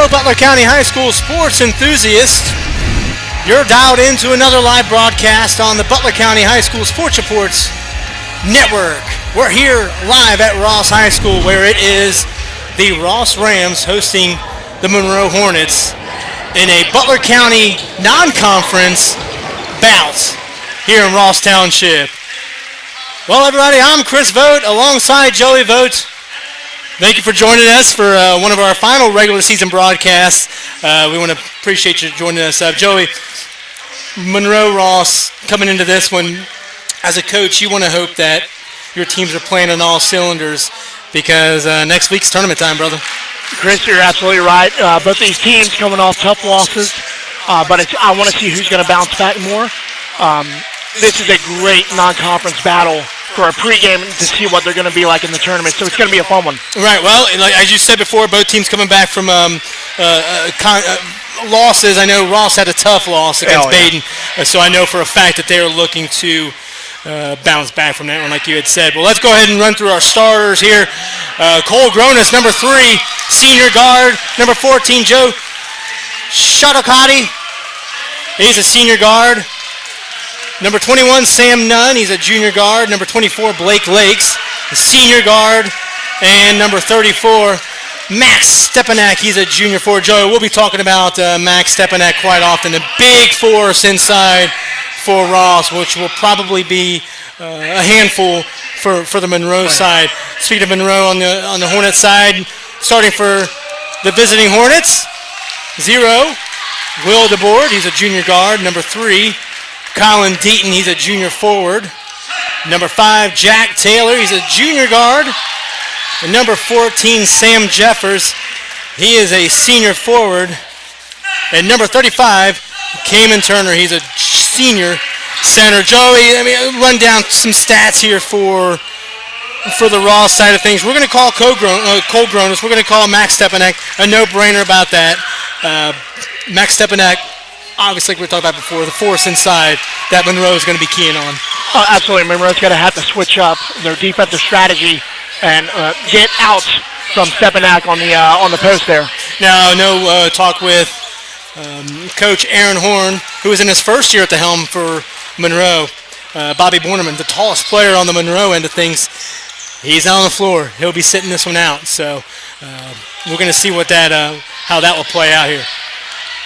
Hello, Butler County High School sports enthusiasts. You're dialed into another live broadcast on the Butler County High School Sports Reports Network. We're here live at Ross High School, where it is the Ross Rams hosting the Monroe Hornets in a Butler County non-conference bout here in Ross Township. Well, everybody, I'm Chris Vogt alongside Joey Vogt. Thank you for joining us for one of our final regular season broadcasts. We want to appreciate you joining us. Joey, Monroe Ross, coming into this one, as a coach, you want to hope that your teams are playing on all cylinders because next week's tournament time, brother. Chris, you're absolutely right. Both these teams coming off tough losses, but I want to see who's going to bounce back more. This is a great non-conference battle for a pregame to see what they're going to be like in the tournament. So it's going to be a fun one. Right. Well, like, as you said before, both teams coming back from losses. I know Ross had a tough loss against Baden, so I know for a fact that they are looking to bounce back from that one, like you had said. Well, let's go ahead and run through our starters here. Cole Gronis, number 3, senior guard. Number 14, Joe Shuttlecotty. He's a senior guard. Number 21, Sam Nunn. He's a junior guard. Number 24, Blake Lakes, a senior guard. And number 34, Max Stepanak. He's a junior forward. Joe, we'll be talking about Max Stepanak quite often. A big force inside for Ross, which will probably be a handful for the Monroe side. Speaking of Monroe on the Hornets side, starting for the visiting Hornets, 0, Will DeBoard. He's a junior guard. Number 3, Colin Deaton, he's a junior forward. Number 5, Jack Taylor, he's a junior guard. And number 14, Sam Jeffers, he is a senior forward. And number 35, Cayman Turner, he's a senior center. Joey, let me run down some stats here for the Ross side of things. We're going to call Cole Gronis. We're going to call Max Stepanak. A no-brainer about that. Max Stepanak, obviously, like we talked about before, the force inside that Monroe is going to be keying on. Absolutely. Monroe's going to have to switch up their defensive strategy and get out from Stepanak on the post there. Now, no talk with Coach Aaron Horn, who is in his first year at the helm for Monroe. Bobby Borneman, the tallest player on the Monroe end of things. He's on the floor. He'll be sitting this one out. So we're going to see how that will play out here.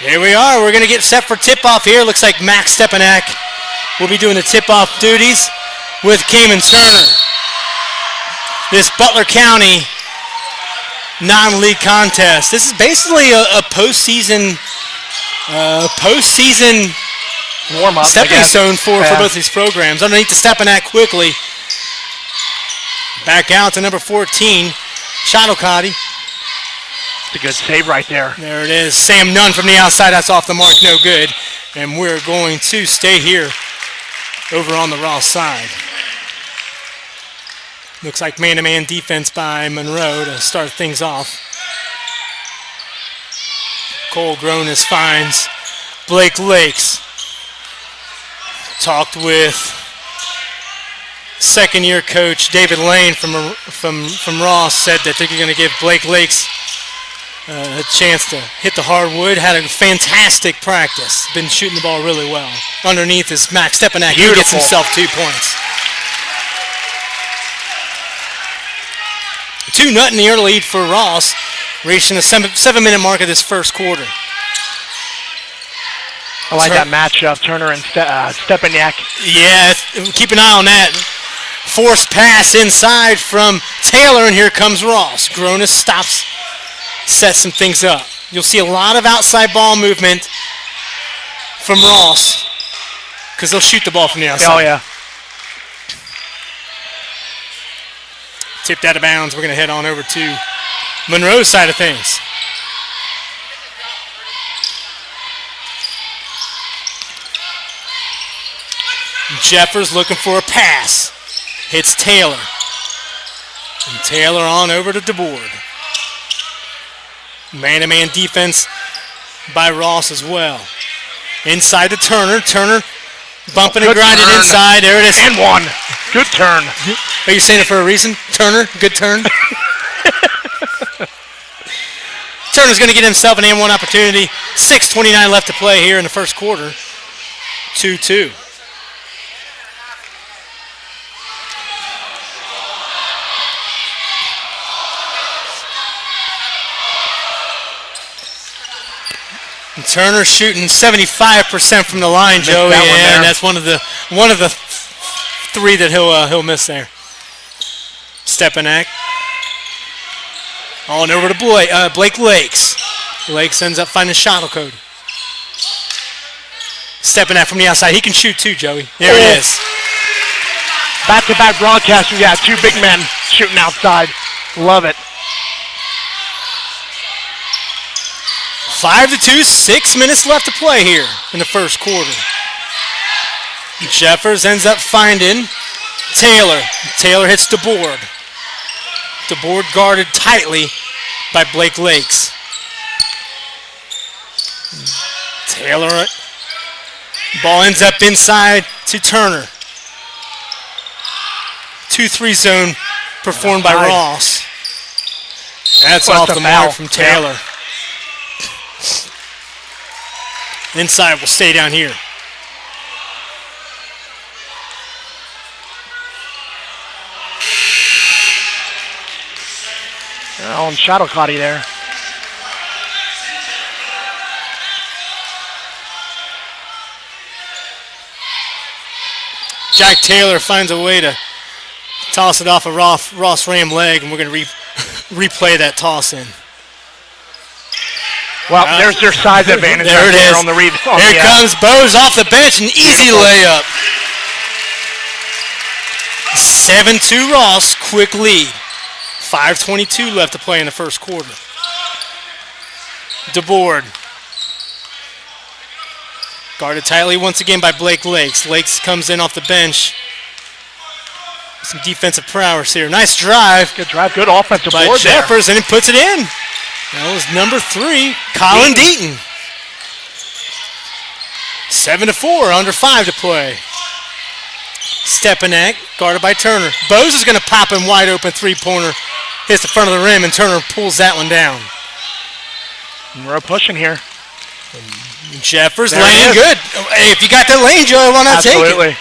Here we are. We're going to get set for tip-off here. Looks like Max Stepanak will be doing the tip-off duties with Cayman Turner. This Butler County non-league contest. This is basically a postseason warm-up, stepping stone for both these programs. Underneath the Stepanak quickly. Back out to number 14, Shuttlecotty. A good save right there. There it is. Sam Nunn from the outside. That's off the mark. No good. And we're going to stay here over on the Ross side. Looks like man-to-man defense by Monroe to start things off. Cole Gronis finds Blake Lakes. Talked with second-year coach David Lane from Ross. Said that they're going to give Blake Lakes a chance to hit the hardwood. Had a fantastic practice. Been shooting the ball really well. Underneath is Max Stepanak. He gets himself 2 points. 2-0 in the early lead for Ross, reaching the 7-minute mark of this first quarter. I like that matchup, Turner and Stepanak. Yeah, keep an eye on that. Forced pass inside from Taylor, and here comes Ross. Gronis stops, sets some things up. You'll see a lot of outside ball movement from Ross because they'll shoot the ball from the outside. Oh, yeah. Tipped out of bounds. We're going to head on over to Monroe's side of things. Jeffers looking for a pass. Hits Taylor. And Taylor on over to DeBoard. Man-to-man defense by Ross as well. Inside to Turner. Turner bumping and grinding inside. There it is. And one. Good turn. Are you saying it for a reason? Turner, good turn. Turner's going to get himself an and-one opportunity. 6:29 left to play here in the first quarter. 2-2. And Turner shooting 75% from the line, Joey, and that's one of the three that he'll miss there. Stepanek. On over to Blake Lakes. Lakes ends up finding Shuttlecoat. Stepanek from the outside. He can shoot too, Joey. There it is. Back-to-back broadcasters. Yeah, two big men shooting outside. Love it. 5-2, 6 minutes left to play here in the first quarter. Jeffers ends up finding Taylor. Taylor hits the board. The board guarded tightly by Blake Lakes. Taylor, ball ends up inside to Turner. 2-3 zone performed by Ross. That's off the mark from Taylor. Yeah. Inside will stay down here. On Shuttlecoat there. Jack Taylor finds a way to toss it off a Ross Ram leg, and we're going to replay that toss in. Well, there's their size advantage. There it is. On the read. Here comes Bose off the bench, an easy layup. 7-2 Ross, quick lead. 5:22 left to play in the first quarter. DeBoard. Guarded tightly once again by Blake Lakes. Lakes comes in off the bench. Some defensive prowess here. Nice drive. Good drive, good offensive by board Jeffers, and he puts it in. That was number 3, Colin Deaton. 7-4, under 5 to play. Stepanek, guarded by Turner. Bose is going to pop him wide open three-pointer. Hits the front of the rim, and Turner pulls that one down. We're pushing here. Jeffers laying good. Hey, if you got that lane, Joe, why not take it? Absolutely.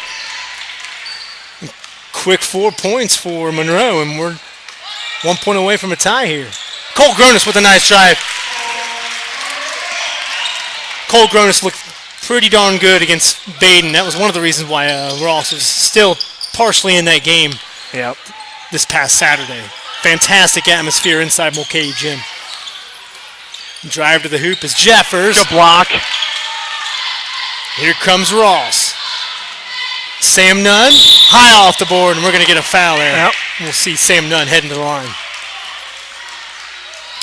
Quick 4 points for Monroe, and we're 1 point away from a tie here. Cole Gronis with a nice drive. Cole Gronis looked pretty darn good against Baden. That was one of the reasons why Ross was still partially in that game this past Saturday. Fantastic atmosphere inside Mulcahy Gym. Drive to the hoop is Jeffers. Good block. Here comes Ross. Sam Nunn, high off the board, and we're going to get a foul there. Yep. We'll see Sam Nunn heading to the line.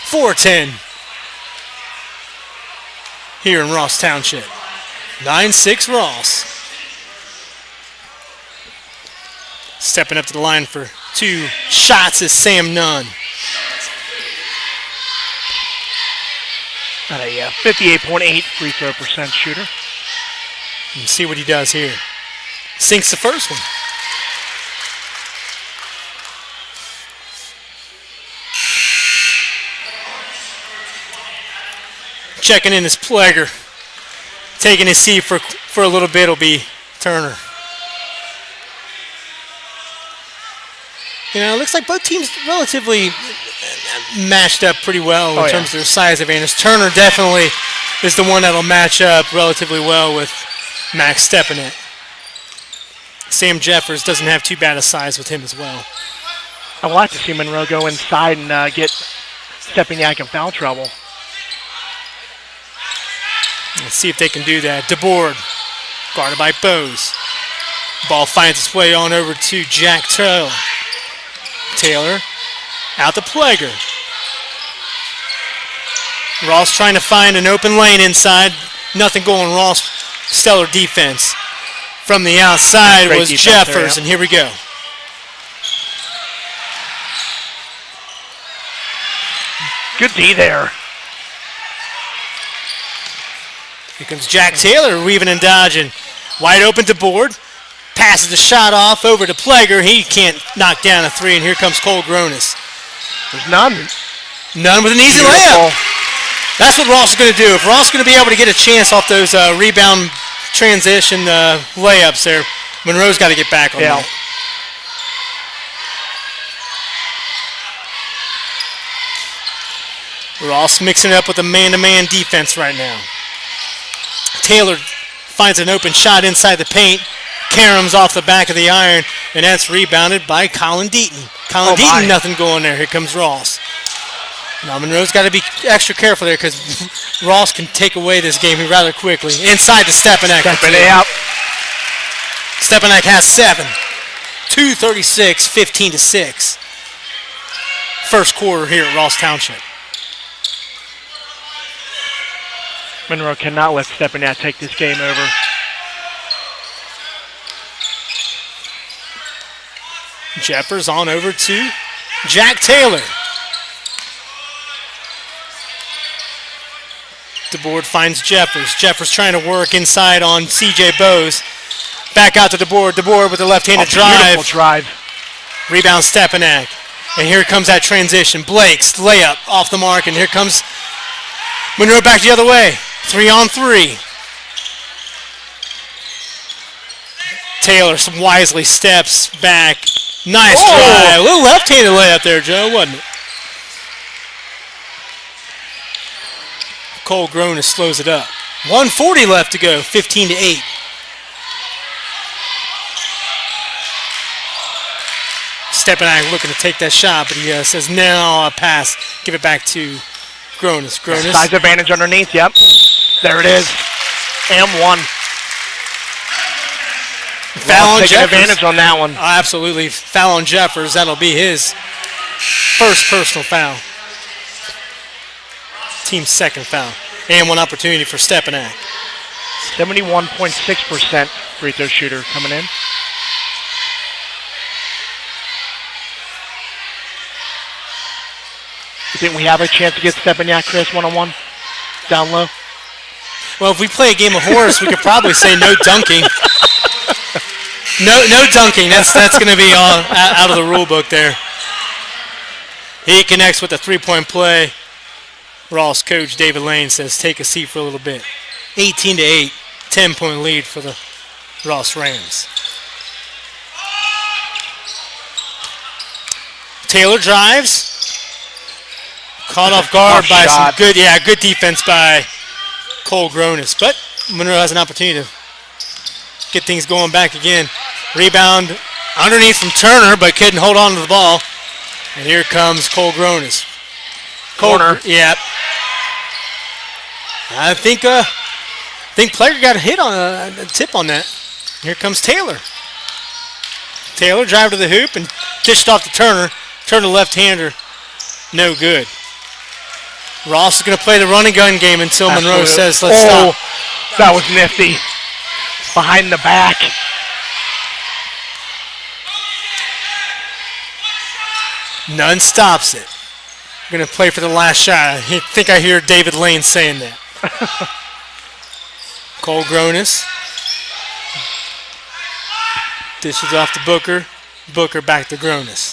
4-10 here in Ross Township. 9-6 Ross. Stepping up to the line for 2 shots is Sam Nunn. Got a 58.8 free throw percent shooter. And see what he does here. Sinks the first one. Checking in his Plager. Taking his seat for a little bit will be Turner. You know, it looks like both teams relatively matched up pretty well in terms of their size advantage. Turner definitely is the one that'll match up relatively well with Max Stepanek. Sam Jeffers doesn't have too bad a size with him as well. I would like to see Monroe go inside and get Stepanek in foul trouble. Let's see if they can do that. DeBoard, guarded by Bose. Ball finds its way on over to Jack Taylor. Taylor out to Plager. Ross trying to find an open lane inside. Nothing going Ross. Stellar defense. From the outside was Jeffers, and here we go. Good D there. Here comes Jack Taylor weaving and dodging. Wide open to board. Passes the shot off over to Plager. He can't knock down a 3, and here comes Cole Gronis. There's none. None with an easy layup. That's what Ross is going to do. If Ross is going to be able to get a chance off those rebound transition layups there, Monroe's got to get back on that. Ross mixing it up with a man-to-man defense right now. Taylor finds an open shot inside the paint. Karams off the back of the iron, and that's rebounded by Colin Deaton. Colin Deaton, nothing going there. Here comes Ross. Now Monroe's got to be extra careful there because Ross can take away this game rather quickly. Inside to Stepanek. Stepanek has 7. 2:36, 15-6. First quarter here at Ross Township. Monroe cannot let Stepanek take this game over. Jeffers on over to Jack Taylor. DeBoard finds Jeffers. Jeffers trying to work inside on C.J. Bowes. Back out to DeBoard. DeBoard with a left-handed Beautiful drive. Rebound Stepanek. And here comes that transition. Blake's layup off the mark, and here comes Monroe back the other way. 3-on-3. Taylor wisely steps back. Nice drive. A little left-handed layup there, Joe, wasn't it? Cole Gronis slows it up. 1:40 left to go, 15-8. Stepanek looking to take that shot, but he says, no, I'll pass. Give it back to Gronis. Size advantage underneath, yep. There it is. And one. Foul on Jeffers. Advantage on that one. Absolutely. Foul on Jeffers. That'll be his first personal foul. Team's second foul. And one opportunity for Stepanek. 71.6% free throw shooter coming in. You think we have a chance to get Stepanek, Chris, one-on-one? Down low? Well, if we play a game of horse, we could probably say no dunking. No dunking. That's going to be all out of the rule book there. He connects with a three-point play. Ross coach David Lane says, take a seat for a little bit. 18-8, 10-point lead for the Ross Rams. Taylor drives. Caught off guard by some good defense by Cole Gronis. But Monroe has an opportunity to get things going back again. Rebound underneath from Turner, but couldn't hold on to the ball. And here comes Cole Gronis. Corner. Yep. I think player got a hit on a tip on that. Here comes Taylor. Taylor drive to the hoop and dished off to Turner. Turner left-hander. No good. Ross is going to play the run and gun game until Monroe says, let's stop. That was nifty. Behind the back. None stops it. Going to play for the last shot. I think I hear David Lane saying that. Cole Gronis. Dishes off to Booker. Booker back to Gronis.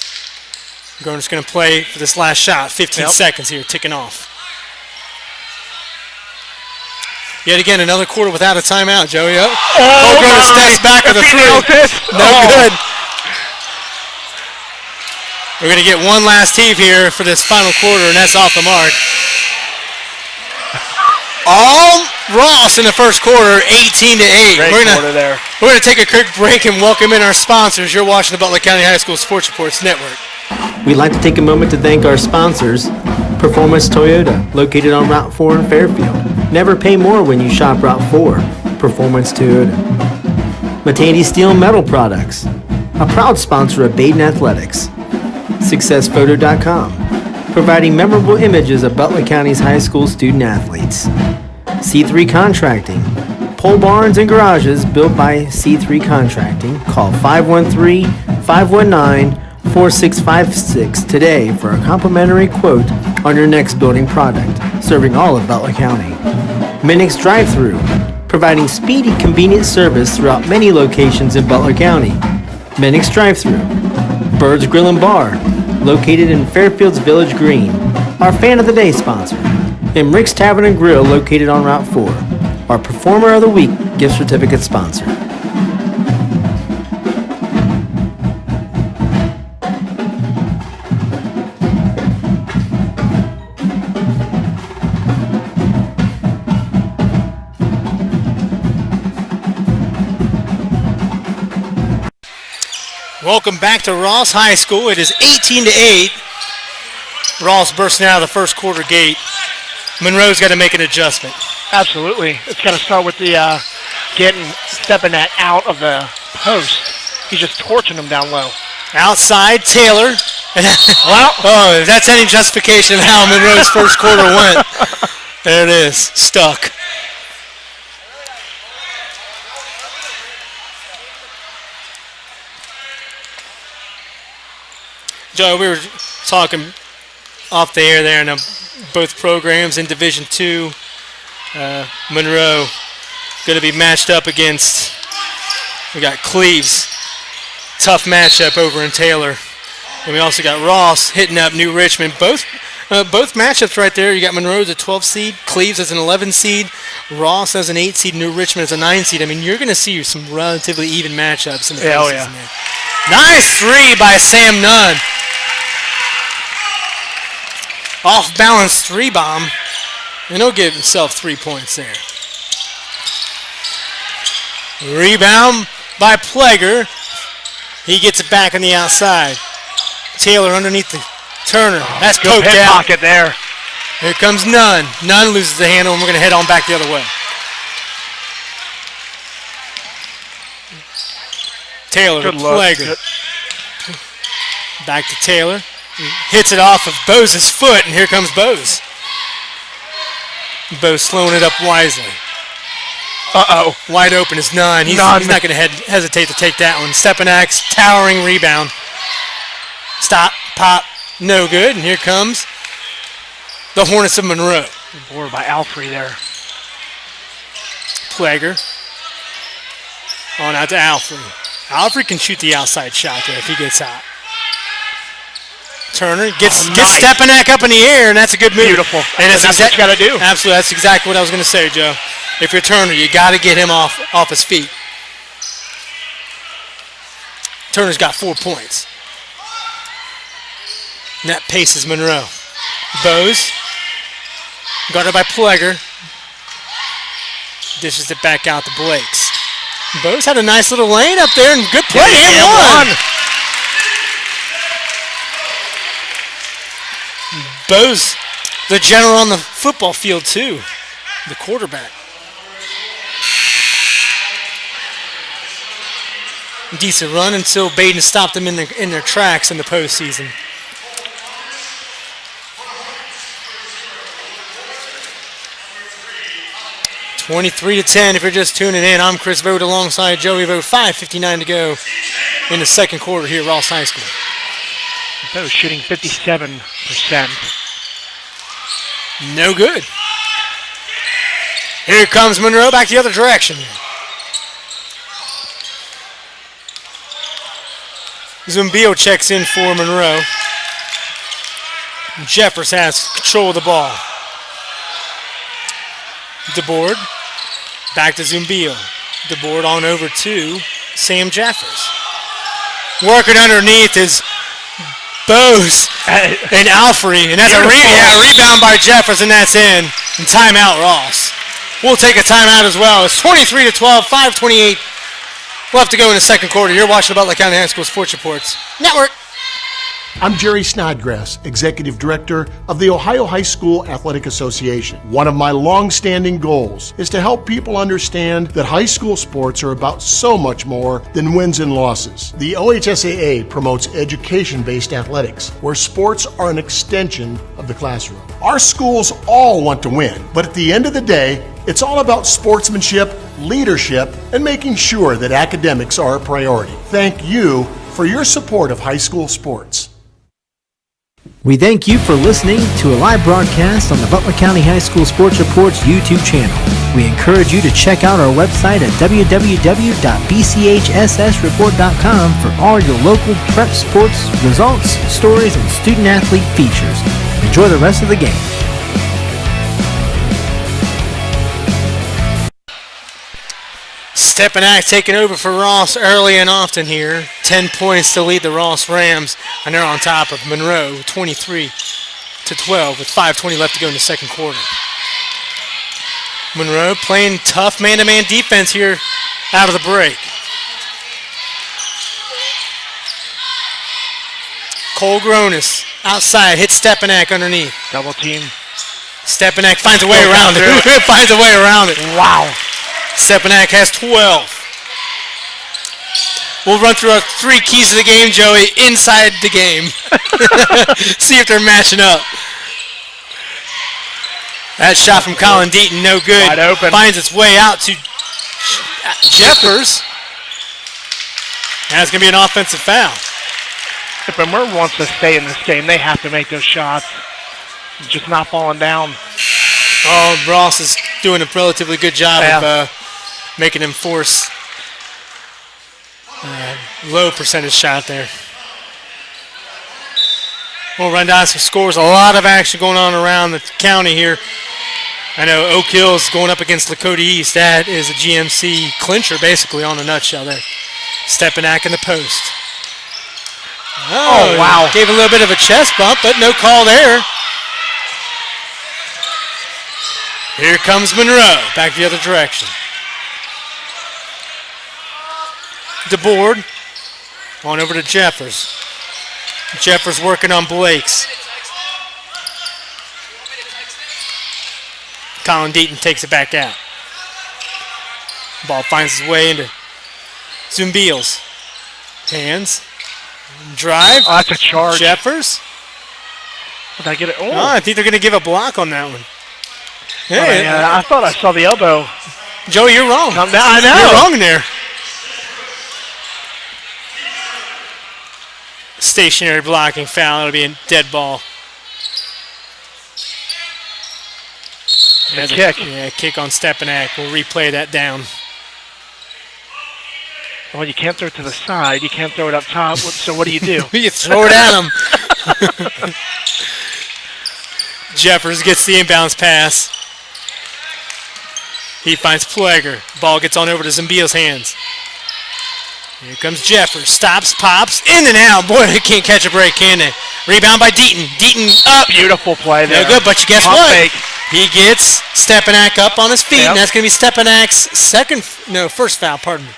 Gronis going to play for this last shot. 15 seconds here, ticking off. Yet again, another quarter without a timeout, Joey. Cole Gronis steps back with a three. No good. We're going to get one last heave here for this final quarter, and that's off the mark. All Ross in the first quarter, 18-8. We're going to take a quick break and welcome in our sponsors. You're watching the Butler County High School Sports Reports Network. We'd like to take a moment to thank our sponsors, Performance Toyota, located on Route 4 in Fairfield. Never pay more when you shop Route 4. Performance Toyota. Matandi Steel and Metal Products, a proud sponsor of Baden Athletics. SuccessPhoto.com, providing memorable images of Butler County's high school student athletes. C3 Contracting, pole barns and garages built by C3 Contracting. Call 513-519-4656 today for a complimentary quote on your next building project, serving all of Butler County. Minix Drive-Thru, providing speedy, convenient service throughout many locations in Butler County. Minix Drive-Thru. Bird's Grill and Bar, located in Fairfield's Village Green, our Fan of the Day sponsor. and Rick's Tavern and Grill located on Route 4. Our Performer of the Week gift certificate sponsor. Welcome back to Ross High School. It is 18-8. Ross bursting out of the first quarter gate. Monroe's got to make an adjustment. Absolutely. It's got to start with the stepping that out of the post. He's just torching them down low. Outside, Taylor. Well, if that's any justification of how Monroe's first quarter went. There it is. Stuck. Joe, we were talking off the air there, and both programs in Division II. Monroe going to be matched up against, we got Cleves. Tough matchup over in Taylor. And we also got Ross hitting up New Richmond. Both matchups right there. You got Monroe as a 12 seed, Cleves as an 11 seed, Ross as an 8 seed, New Richmond as a 9 seed. I mean, you're going to see some relatively even matchups in the postseason there. Nice three by Sam Nunn. Off-balance three bomb, and he'll give himself 3 points there. Rebound by Plager. He gets it back on the outside. Taylor underneath the Turner. That's poked out. Pocket there. Here comes Nunn. Nunn loses the handle, and we're going to head on back the other way. Taylor to Plager. Back to Taylor. Hits it off of Bose's foot, and here comes Bose. Bose slowing it up wisely. Wide open is Nunn. He's not going to hesitate to take that one. Stepanak's towering rebound. Stop, pop, no good. And here comes the Hornets of Monroe. Board by Alfrey there. Plager. On out to Alfrey. Alfrey can shoot the outside shot there if he gets out. Turner gets Stepanak up in the air, and that's a good move. Beautiful. And that's what you got to do. Absolutely. That's exactly what I was going to say, Joe. If you're Turner, you got to get him off his feet. Turner's got 4 points. And that paces Monroe. Bose, guarded by Plager. Dishes it back out to Blakes. Bose had a nice little lane up there, and good play. And one. Bose, the general on the football field too, the quarterback. Decent run until Baden stopped them in their tracks in the postseason. (23-10) if you're just tuning in. I'm Chris Vogt alongside Joey Vogt. 5:59 to go in the second quarter here at Ross High School. Bose shooting 57%. No good. Here comes Monroe back the other direction. Zumbio checks in for Monroe. Jeffers has control of the ball. DeBoard back to Zumbio. DeBoard on over to Sam Jeffers. Working underneath is Bose and Alfrey, and that's a rebound by Jeffers, and that's in. And timeout, Ross. We'll take a timeout as well. It's 23-12, 5:28 left to go in the second quarter. You're watching the Butler County High School Sports Reports Network. I'm Jerry Snodgrass, Executive Director of the Ohio High School Athletic Association. One of my long-standing goals is to help people understand that high school sports are about so much more than wins and losses. The OHSAA promotes education-based athletics, where sports are an extension of the classroom. Our schools all want to win, but at the end of the day, it's all about sportsmanship, leadership, and making sure that academics are a priority. Thank you for your support of high school sports. We thank you for listening to a live broadcast on the Butler County High School Sports Reports YouTube channel. We encourage you to check out our website at www.bchssreport.com for all your local prep sports results, stories, and student-athlete features. Enjoy the rest of the game. Stepanak taking over for Ross early and often here. 10 points to lead the Ross Rams, and they're on top of Monroe, 23-12, with 5:20 left to go in the second quarter. Monroe playing tough man-to-man defense here out of the break. Cole Gronis outside, hits Stepanak underneath. Double team. Stepanak finds a way around it. Finds a way around it. Wow. Stepanak has 12. We'll run through our 3 keys of the game, Joey, inside the game. See if they're matching up. That shot from Colin Deaton, no good. Wide open. Finds its way out to Jeffers. That's going to be an offensive foul. If Monroe wants to stay in this game, they have to make those shots. Just not falling down. Oh, Ross is doing a relatively good job of making him force low percentage shot there. We'll run down some scores. A lot of action going on around the county here. I know Oak Hill's going up against Lakota East. That is a GMC clincher, basically, on a nutshell there. Stepanak in the post. Oh, wow. Gave a little bit of a chest bump, but no call there. Here comes Monroe, back the other direction. DeBoard, on over to Jeffers. Jeffers working on Blake's. Colin Deaton takes it back out. Ball finds its way into Zumbiels. Hands. Drive. Oh, that's a charge. Jeffers. Did I get it? Oh, I think they're going to give a block on that one. Hey, I thought I saw the elbow. Joey, you're wrong. Come down. I know. You're wrong there. Stationary blocking foul. It'll be a dead ball. A kick. Kick on Stepanak. We'll replay that down. Well, you can't throw it to the side. You can't throw it up top. So what do? You throw it at him. Jeffers gets the inbounds pass. He finds Pleger. Ball gets on over to Zumbiel's hands. Here comes Jeffers. Stops, pops, in and out. Boy, they can't catch a break, can they? Rebound by Deaton. Deaton up. Beautiful play there. No good, but guess Pump what? fake. He gets Stepanak up on his feet, and that's going to be Stepanak's first foul, pardon me.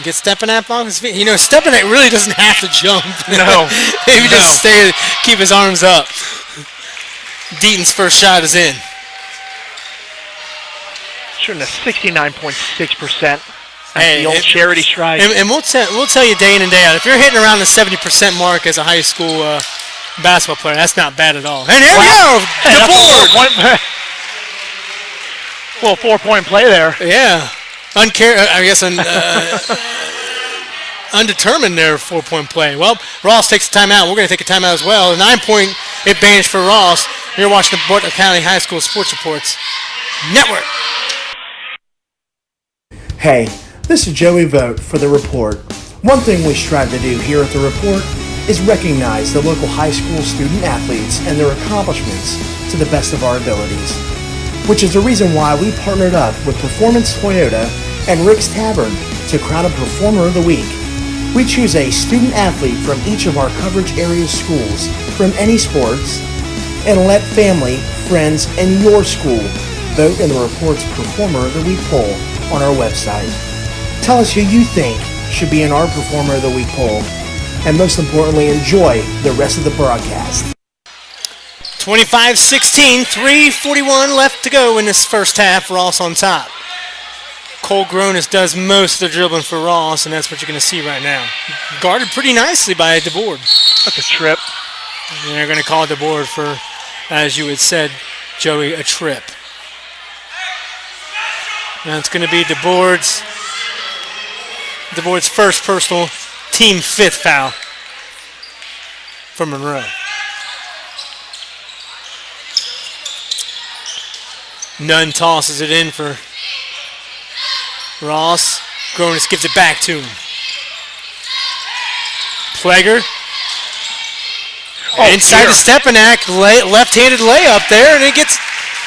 Get Stepanak on his feet. You know, Stepanak really doesn't have to jump. No. Maybe just keep his arms up. Deaton's first shot is in. Shooting a 69.6%. Hey, the old charity strike. And we'll tell you day in and day out, if you're hitting around the 70% mark as a high school basketball player, that's not bad at all. And there we go! DeBoard! Well, 4-point play there. Yeah. Undetermined there, 4-point play. Well, Ross takes a timeout. We're going to take a timeout as well. A 9-point advantage for Ross. You're watching the Butler County High School Sports Reports Network. Hey, this is Joey Vogt for The Report. One thing we strive to do here at The Report is recognize the local high school student athletes and their accomplishments to the best of our abilities, which is the reason why we partnered up with Performance Toyota and Rick's Tavern to crown a Performer of the Week. We choose a student athlete from each of our coverage area schools from any sports and let family, friends, and your school vote in the Report's Performer of the Week poll on our website. Tell us who you think should be in our Performer of the Week poll, and most importantly, enjoy the rest of the broadcast. 25-16, 3:41 left to go in this first half. Ross on top. Cole Gronis does most of the dribbling for Ross, and that's what you're going to see right now. Guarded pretty nicely by DeBoard. That's a trip. And they're going to call DeBoard for, as you had said, Joey, a trip. Now it's going to be DeBoard's first personal, team 5th foul for Monroe. Nunn tosses it in for Ross. Gronis gives it back to him. Pleger. Inside to Stepanak, left-handed layup there, and it gets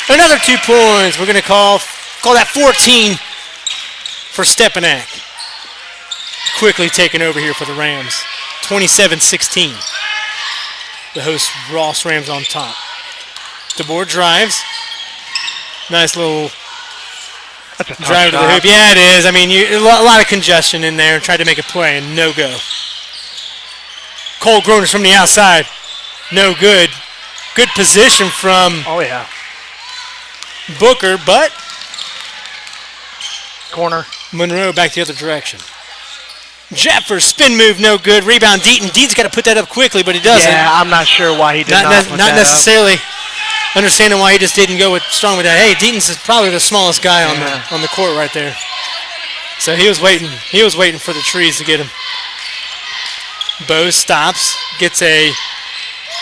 another 2 points. We're going to call that 14 for Stepanak. Quickly taken over here for the Rams. 27-16. The host Ross Rams on top. DeBoer drives. Nice little drive to the hoop. Yeah, it is. I mean, a lot of congestion in there. Tried to make a play and no go. Cole Gronus from the outside. No good. Good position from Booker, but corner. Monroe back the other direction. Jeffers, spin move, no good. Rebound, Deaton. Deaton's got to put that up quickly, but he doesn't. Yeah, I'm not sure why he did not necessarily understanding why he just didn't go strong with that. Hey, Deaton's is probably the smallest guy on the court right there. So he was waiting. He was waiting for the trees to get him. Bose stops, gets a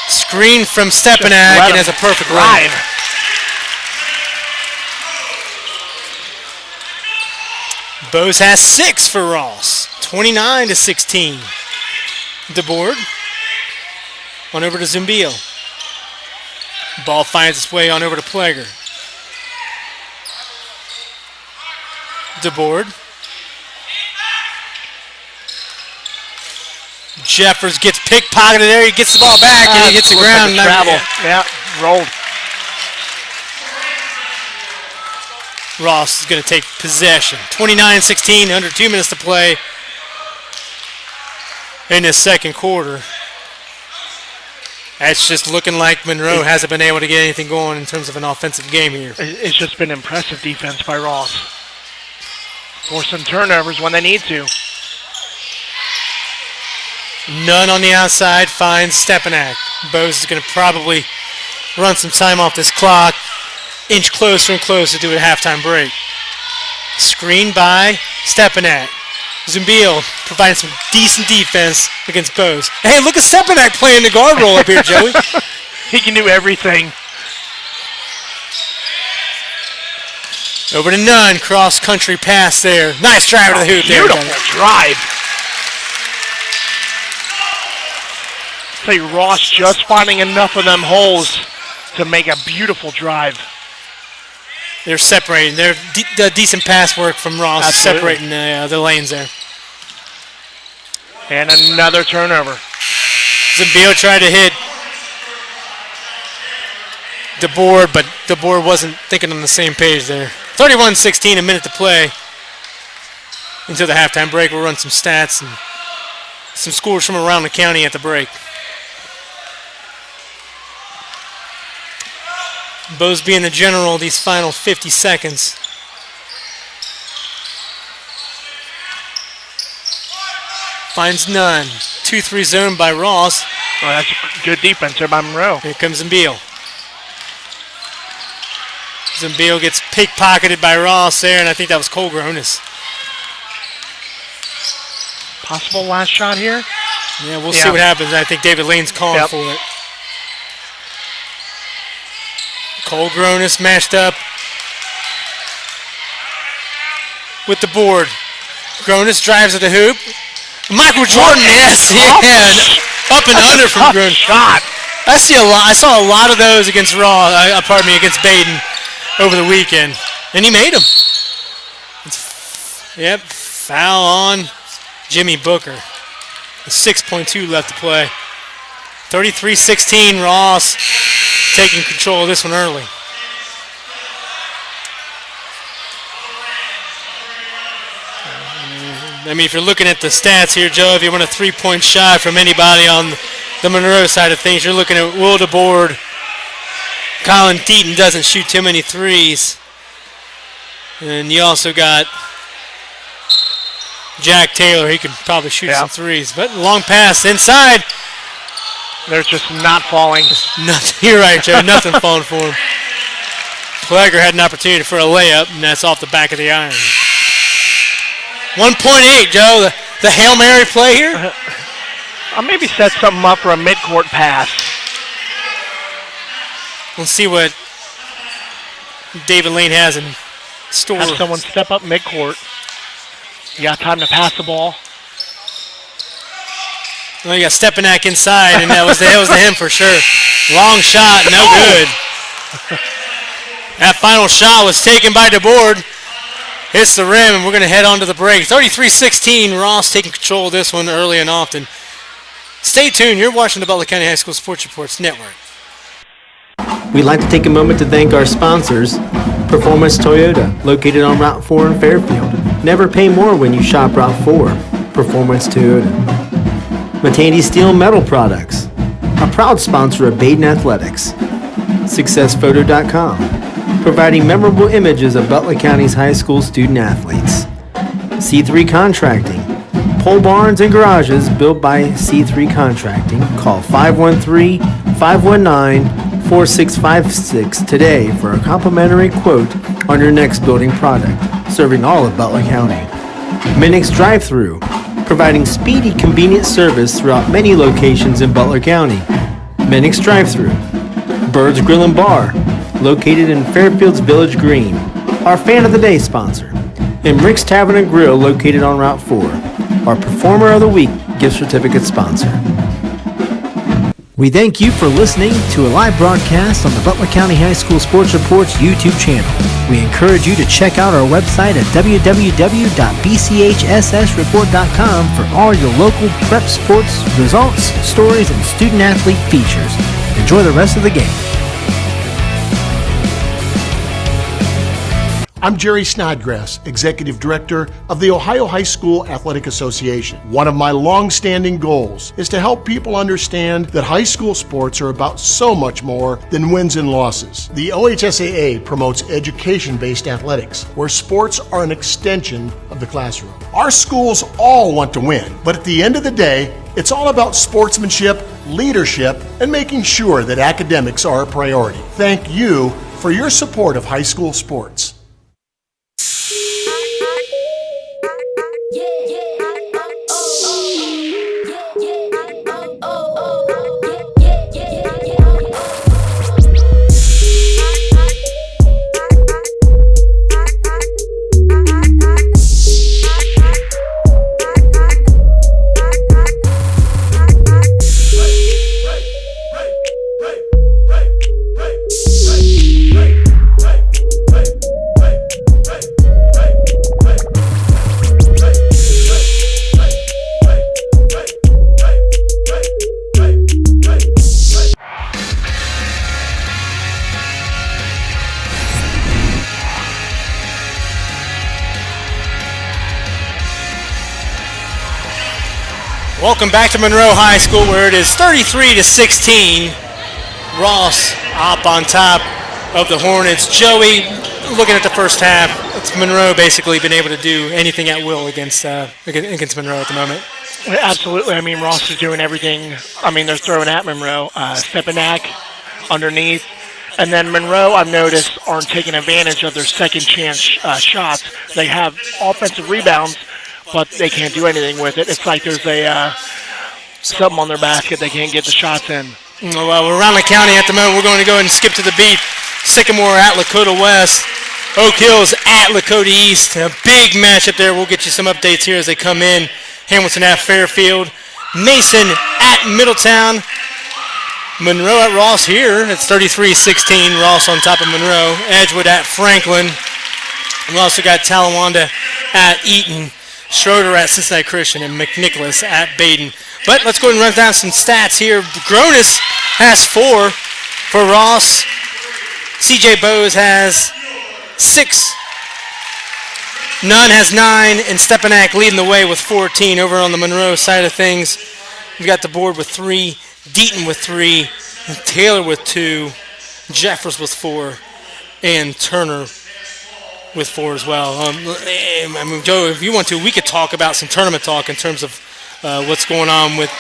screen from Stepanak, and has a perfect run. Bose has 6 for Ross. 29-16. DeBoer on over to Zumbiel. Ball finds its way on over to Plager. DeBoer. Jeffers gets pickpocketed there. He gets the ball back and he hits the ground. Like travel. Yeah, rolled. Ross is going to take possession. 29-16, under 2 minutes to play in this second quarter. That's just looking like Monroe hasn't been able to get anything going in terms of an offensive game here. It's just been impressive defense by Ross. Force some turnovers when they need to. None on the outside, finds Stepanak. Bose is going to probably run some time off this clock. Inch closer and closer to a halftime break. Screened by Stepanak. Zumbiel providing some decent defense against Bose. Hey, look at Stepanak playing the guard role up here, Joey. He can do everything. Over to Nunn, cross-country pass there. Nice drive to the hoop there. Beautiful drive. Say Ross just finding enough of them holes to make a beautiful drive. They're separating. They're decent pass work from Ross. Absolutely. Separating the lanes there. And another turnover. Zumbiel tried to hit DeBoer, but DeBoer wasn't thinking on the same page there. 31-16, a minute to play until the halftime break. We'll run some stats and some scores from around the county at the break. Bose being the general these final 50 seconds. Finds none. 2-3 zone by Ross. Oh, that's good defense there by Monroe. Here comes Zumbiel. Zumbiel gets pickpocketed by Ross there, and I think that was Cole Gronus. Possible last shot here? Yeah, we'll see what happens. I think David Lane's calling for it. Cole Gronus matched up with the board. Gronus drives at the hoop. Michael Jordan, yes, up and under from Gronus. Shot. I saw a lot of those against against Baden over the weekend, and he made them. Foul on Jimmy Booker. 6.2 left to play. 33-16, Ross taking control of this one early. I mean, if you're looking at the stats here, Joe, if you want a three-point shot from anybody on the Monroe side of things, you're looking at Will DeBoer. Colin Deaton doesn't shoot too many threes. And you also got Jack Taylor. He could probably shoot some threes. But long pass inside. They're just not falling. Nothing. You're right, Joe. Nothing falling for him. Plager had an opportunity for a layup, and that's off the back of the iron. 1.8, Joe. The Hail Mary play here? I'll maybe set something up for a midcourt pass. Let's see what David Lane has in store. Have someone step up midcourt. You got time to pass the ball. Well, you got Stepanak inside, and that was the him for sure. Long shot, no good. That final shot was taken by DeBoard. Hits the rim, and we're going to head on to the break. 33-16, Ross taking control of this one early and often. Stay tuned. You're watching the Butler County High School Sports Reports Network. We'd like to take a moment to thank our sponsors, Performance Toyota, located on Route 4 in Fairfield. Never pay more when you shop Route 4. Performance Toyota. Matandi Steel Metal Products, a proud sponsor of Baden Athletics. SuccessPhoto.com, providing memorable images of Butler County's high school student athletes. C3 Contracting, pole barns and garages built by C3 Contracting. Call 513-519-4656 today for a complimentary quote on your next building product, serving all of Butler County. Minix Drive-Thru, providing speedy, convenient service throughout many locations in Butler County. Minix Drive-Thru. Bird's Grill and Bar, located in Fairfield's Village Green, our Fan of the Day sponsor. And Rick's Tavern and Grill, located on Route 4, our Performer of the Week gift certificate sponsor. We thank you for listening to a live broadcast on the Butler County High School Sports Reports YouTube channel. We encourage you to check out our website at www.bchssreport.com for all your local prep sports results, stories, and student-athlete features. Enjoy the rest of the game. I'm Jerry Snodgrass, Executive Director of the Ohio High School Athletic Association. One of my long-standing goals is to help people understand that high school sports are about so much more than wins and losses. The OHSAA promotes education-based athletics, where sports are an extension of the classroom. Our schools all want to win, but at the end of the day, it's all about sportsmanship, leadership, and making sure that academics are a priority. Thank you for your support of high school sports. Welcome back to Monroe High School, where it is 33-16. Ross up on top of the Hornets. Joey, looking at the first half, it's Monroe basically been able to do anything at will against Monroe at the moment. Absolutely. I mean, Ross is doing everything. I mean, they're throwing at Monroe. Stepanak underneath. And then Monroe, I've noticed, aren't taking advantage of their second chance shots. They have offensive rebounds, but they can't do anything with it. It's like there's something on their basket they can't get the shots in. Well, we're around the county at the moment. We're going to go ahead and skip to the beat. Sycamore at Lakota West. Oak Hills at Lakota East. A big matchup there. We'll get you some updates here as they come in. Hamilton at Fairfield. Mason at Middletown. Monroe at Ross here. It's 33-16. Ross on top of Monroe. Edgewood at Franklin. We also got Talawanda at Eaton. Schroeder at Cincinnati Christian, and McNicholas at Baden. But let's go ahead and run down some stats here. Gronis has 4 for Ross. CJ Bowes has 6. Nunn has 9, and Stepanak leading the way with 14. Over on the Monroe side of things, we've got the board with 3, Deaton with 3, Taylor with 2, Jeffers with 4, and Turner with 4 as well. I mean, Joe, if you want to, we could talk about some tournament talk in terms of what's going on with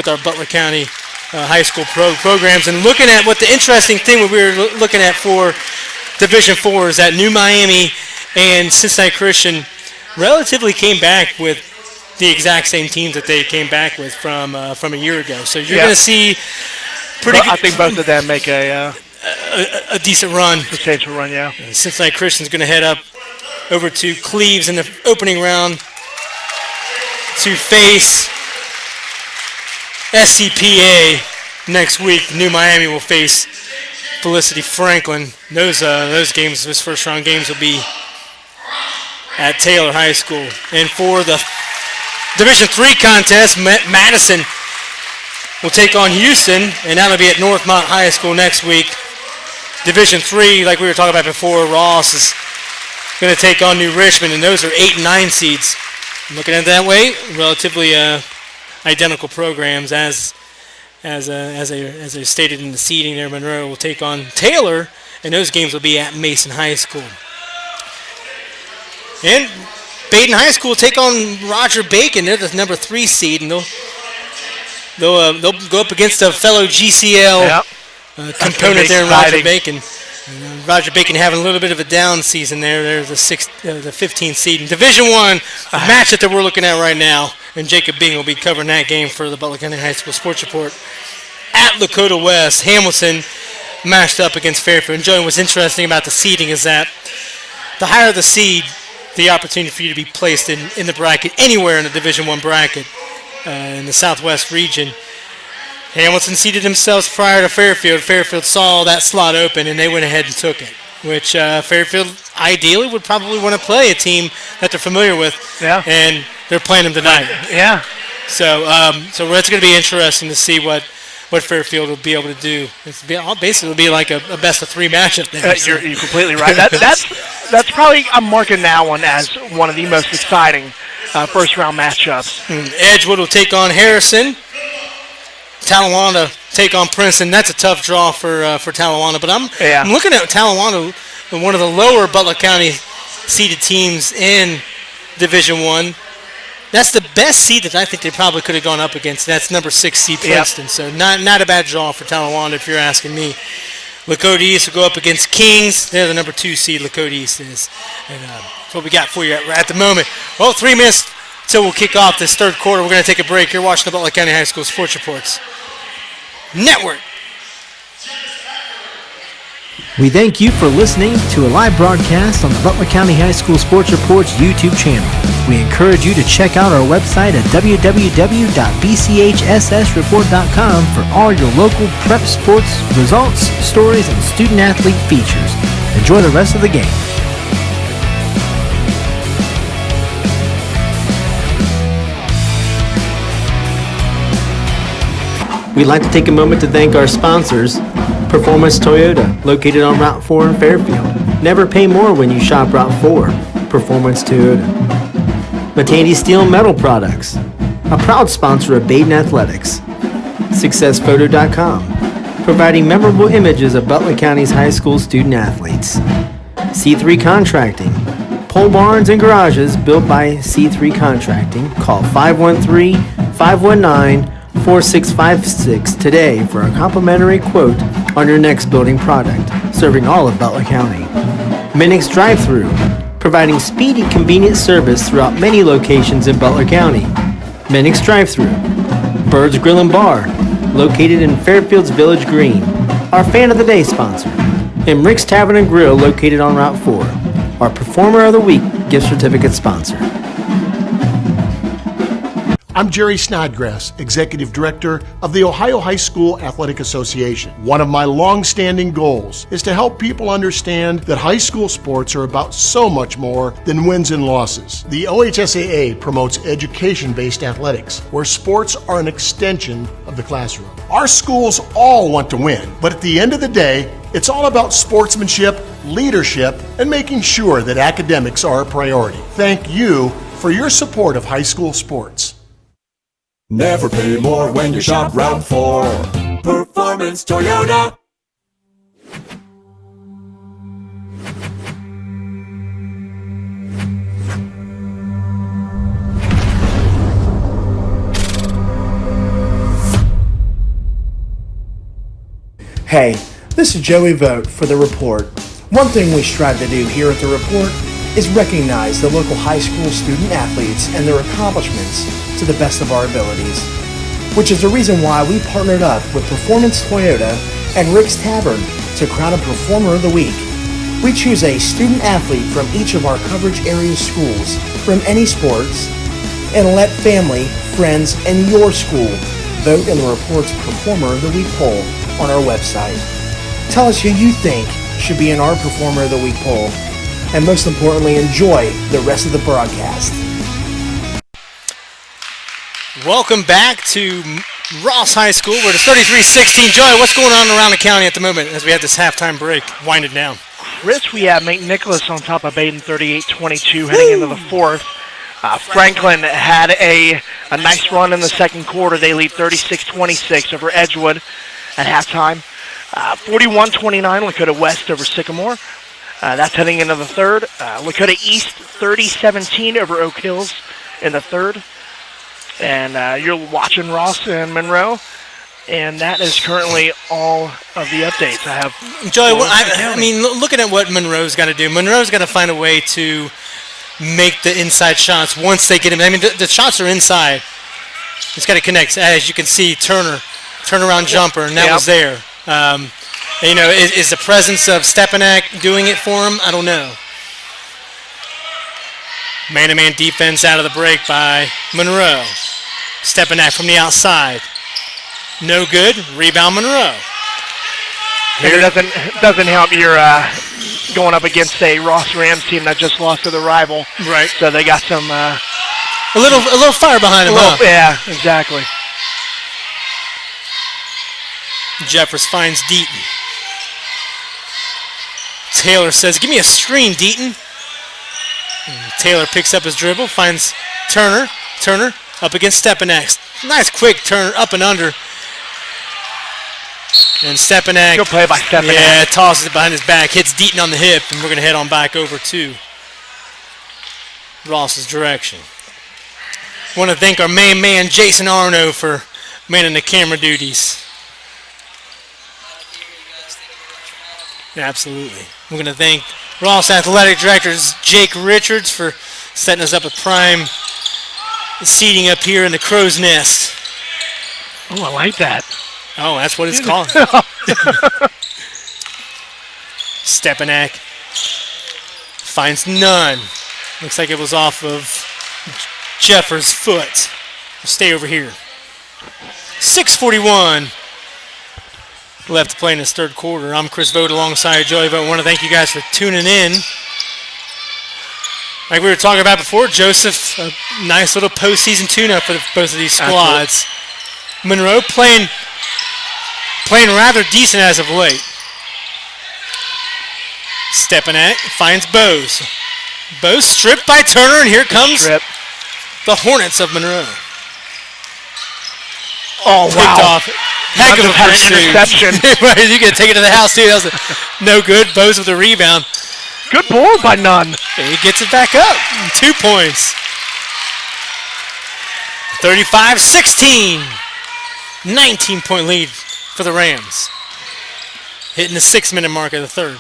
our Butler County high school programs, and looking at what the interesting thing we were looking at for Division 4 is that New Miami and Cincinnati Christian relatively came back with the exact same teams that they came back with from a year ago. So you're going to see pretty. I think both of them make a decent run. Substantial run, yeah. Cincinnati Christian's going to head up over to Cleves in the opening round. to face SCPA next week. New Miami will face Felicity Franklin. Those games, those first round games, will be at Taylor High School. And for the Division III contest, Madison will take on Houston, and that'll be at Northmont High School next week. Division III, like we were talking about before, Ross is going to take on New Richmond, and those are 8 and 9 seeds. Looking at it that way, relatively identical programs as I stated in the seeding there. Monroe will take on Taylor, and those games will be at Mason High School. And Baden High School will take on Roger Bacon. They're the number 3 seed, and they'll go up against a fellow GCL component there in Roger Bacon. Roger Bacon having a little bit of a down season there. They're the 15th seed in Division I, the matchup that we're looking at right now. And Jacob Bing will be covering that game for the Butler County High School Sports Report. At Lakota West, Hamilton matched up against Fairfield. And Joey, what's interesting about the seeding is that the higher the seed, the opportunity for you to be placed in the bracket anywhere in the Division I bracket in the Southwest region. Hamilton seeded themselves prior to Fairfield. Fairfield saw that slot open, and they went ahead and took it, which Fairfield ideally would probably want to play a team that they're familiar with, and they're playing them tonight. Yeah. So it's going to be interesting to see what Fairfield will be able to do. It'll be like a best-of-3 matchup there. You're completely right. That's probably, I'm marking that one as one of the most exciting first-round matchups. Edgewood will take on Harrison. Talawanda take on Princeton. That's a tough draw for Talawanda. But I'm looking at Talawanda, one of the lower Butler County seeded teams in Division I. That's the best seed that I think they probably could have gone up against. That's number 6 seed Princeton. So not a bad draw for Talawanda if you're asking me. Lakota East will go up against Kings. They're the number 2 seed, Lakota East is. And that's what we got for you at the moment. Well, 3 minutes until we'll kick off this third quarter. We're going to take a break. You're watching the Butler County High School Sports Reports Network. We thank you for listening to a live broadcast on the Butler County High School Sports Reports YouTube channel. We encourage you to check out our website at www.bchssreport.com for all your local prep sports results, stories, and student-athlete features. Enjoy the rest of the game. We'd like to take a moment to thank our sponsors, Performance Toyota, located on Route 4 in Fairfield. Never pay more when you shop Route 4. Performance Toyota. Matandi Steel Metal Products, a proud sponsor of Baden Athletics. SuccessPhoto.com, providing memorable images of Butler County's high school student athletes. C3 Contracting, pole barns and garages built by C3 Contracting. Call 513-519-4656 today for a complimentary quote on your next building product, serving all of Butler County. Minix Drive-Thru, providing speedy, convenient service throughout many locations in Butler County. Minix Drive-Thru. Bird's Grill and Bar, located in Fairfield's Village Green. Our Fan of the Day sponsor. And Rick's Tavern and Grill, located on Route 4. Our Performer of the Week gift certificate sponsor. I'm Jerry Snodgrass, Executive Director of the Ohio High School Athletic Association. One of my long-standing goals is to help people understand that high school sports are about so much more than wins and losses. The OHSAA promotes education-based athletics, where sports are an extension of the classroom. Our schools all want to win, but at the end of the day, it's all about sportsmanship, leadership, and making sure that academics are a priority. Thank you for your support of high school sports. Never pay more when you shop Route 4. Performance Toyota. Hey, this is Joey Vogt for The Report. One thing we strive to do here at The Report is recognize the local high school student athletes and their accomplishments to the best of our abilities, which is the reason why we partnered up with Performance Toyota and Rick's Tavern to crown a Performer of the Week. We choose a student athlete from each of our coverage area schools from any sports and let family, friends, and your school vote in the report's Performer of the Week poll on our website. Tell us who you think should be in our Performer of the Week poll, and most importantly, enjoy the rest of the broadcast. Welcome back to Ross High School. We're at 33-16. Joey, what's going on around the county at the moment as we have this halftime break winding down? Chris, we have McNicholas on top of Baden, 38-22, heading into the fourth. Franklin had a nice run in the second quarter. They lead 36-26 over Edgewood at halftime. 41-29, Lakota West over Sycamore. That's heading into the third. Lakota East, 30-17 over Oak Hills in the third. And you're watching Ross and Monroe, and that is currently all of the updates I have. Joey, I mean, looking at what Monroe's got to do, Monroe's got to find a way to make the inside shots once they get him. I mean, the shots are inside. It's got to connect. As you can see, turnaround jumper, and that was there. You know, is the presence of Stepanak doing it for him? I don't know. Man-to-man defense out of the break by Monroe. Stepanak from the outside. No good. Rebound Monroe. It doesn't help. You're going up against a Ross Rams team that just lost to the rival. Right. So they got some a little fire behind him. Yeah, exactly. Jeffers finds Deaton. Taylor says, "Give me a screen, Deaton." And Taylor picks up his dribble, finds Turner. Turner up against Stepanak. Nice quick turn up and under. And Stepanak. Good play by Stepanak. Yeah, tosses it behind his back, hits Deaton on the hip, and we're going to head on back over to Ross's direction. Want to thank our main man, Jason Arno, for manning the camera duties. Absolutely. We're going to thank Ross Athletic Directors Jake Richards for setting us up with prime seating up here in the Crow's Nest. Oh, I like that. Oh, that's what it's called. Stepanak finds none. Looks like it was off of Jeffers' foot. We'll stay over here. 6:41 left to play in this third quarter. I'm Chris Vogt alongside Joey Vogt. I want to thank you guys for tuning in. Like we were talking about before, Joseph, a nice little postseason tune-up for both of these squads. Monroe playing rather decent as of late. Stepanak finds Bose. Bose stripped by Turner, and here comes the Hornets of Monroe. Oh, wow. Off. Heck of a interception. Right, you can take it to the house, too. That was no good. Bose with a rebound. Good board by Nunn. And he gets it back up. 2 points. 35-16. 19-point lead for the Rams. Hitting the 6-minute mark of the third.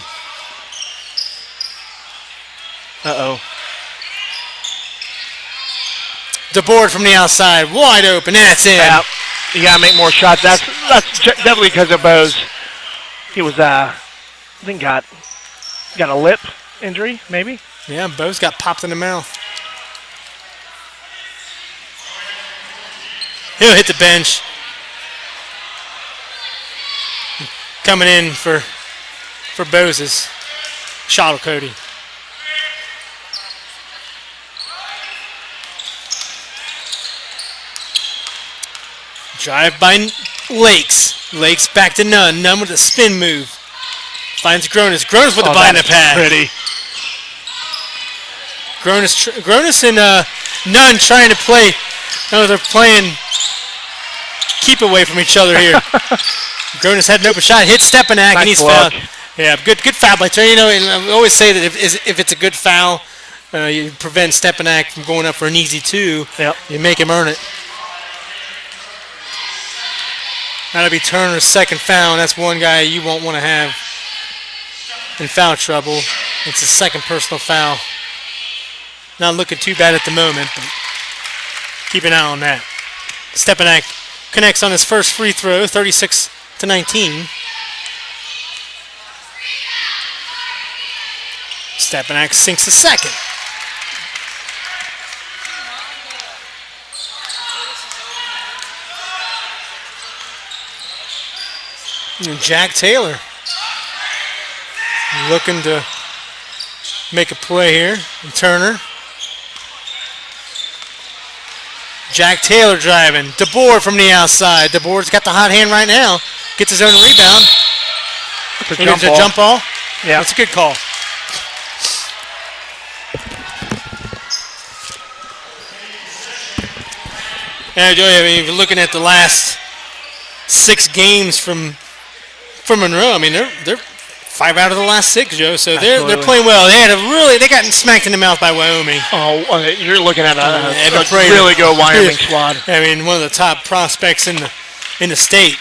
Uh-oh. DeBoard from the outside. Wide open. And that's in. Yeah. You got to make more shots. That's definitely because of Bose. He was, I think, got a lip injury, maybe. Yeah, Bose got popped in the mouth. He'll hit the bench. Coming in for Bose's Shottle Cody. Drive by Lakes. Lakes back to Nunn. Nunn with a spin move. Finds Gronis. Gronis with the behind the pass. Pretty. Gronis and Nunn trying to play. No, they're playing keep away from each other here. Gronis had an open shot. Hit Stepanak, nice, and he's fouled. Yeah, good foul by Turner. You know, and I always say that if it's a good foul, you prevent Stepanak from going up for an easy two. Yep. You make him earn it. That'll be Turner's second foul, and that's one guy you won't want to have in foul trouble. It's his second personal foul. Not looking too bad at the moment, but keep an eye on that. Stepanak connects on his first free throw, 36-19. Stepanak sinks the second. And Jack Taylor looking to make a play here. And Turner. Jack Taylor driving. DeBoer from the outside. DeBoer's got the hot hand right now. Gets his own rebound. It's a jump ball. Yeah. That's a good call. Yeah, Joey, I mean, if you're looking at the last 6 games from Monroe, I mean, they're 5 out of the last 6, Joe. So they're playing well. They got smacked in the mouth by Wyoming. Oh, you're looking at a really good Wyoming squad. I mean, one of the top prospects in the state.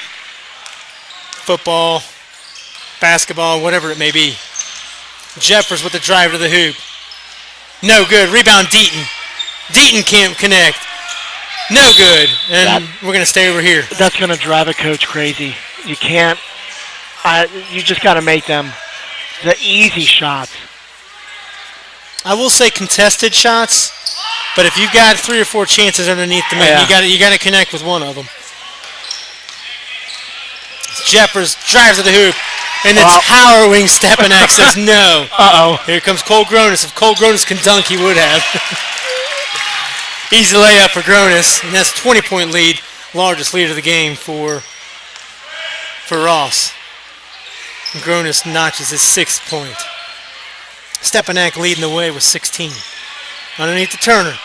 Football, basketball, whatever it may be. Jeffers with the drive to the hoop. No good. Rebound, Deaton. Deaton can't connect. No good. And we're going to stay over here. That's going to drive a coach crazy. You can't. You just got to make them the easy shots. I will say contested shots, but if you got 3 or 4 chances underneath the man, you got to connect with one of them. Jeffers drives to the hoop, and the towering Stepanek says no. Here comes Cole Gronis. If Cole Gronis can dunk, he would have. Easy layup for Gronis, and that's a 20-point lead, largest lead of the game for Ross. And Gronis notches his 6th point. Stepanek leading the way with 16. Underneath to Turner.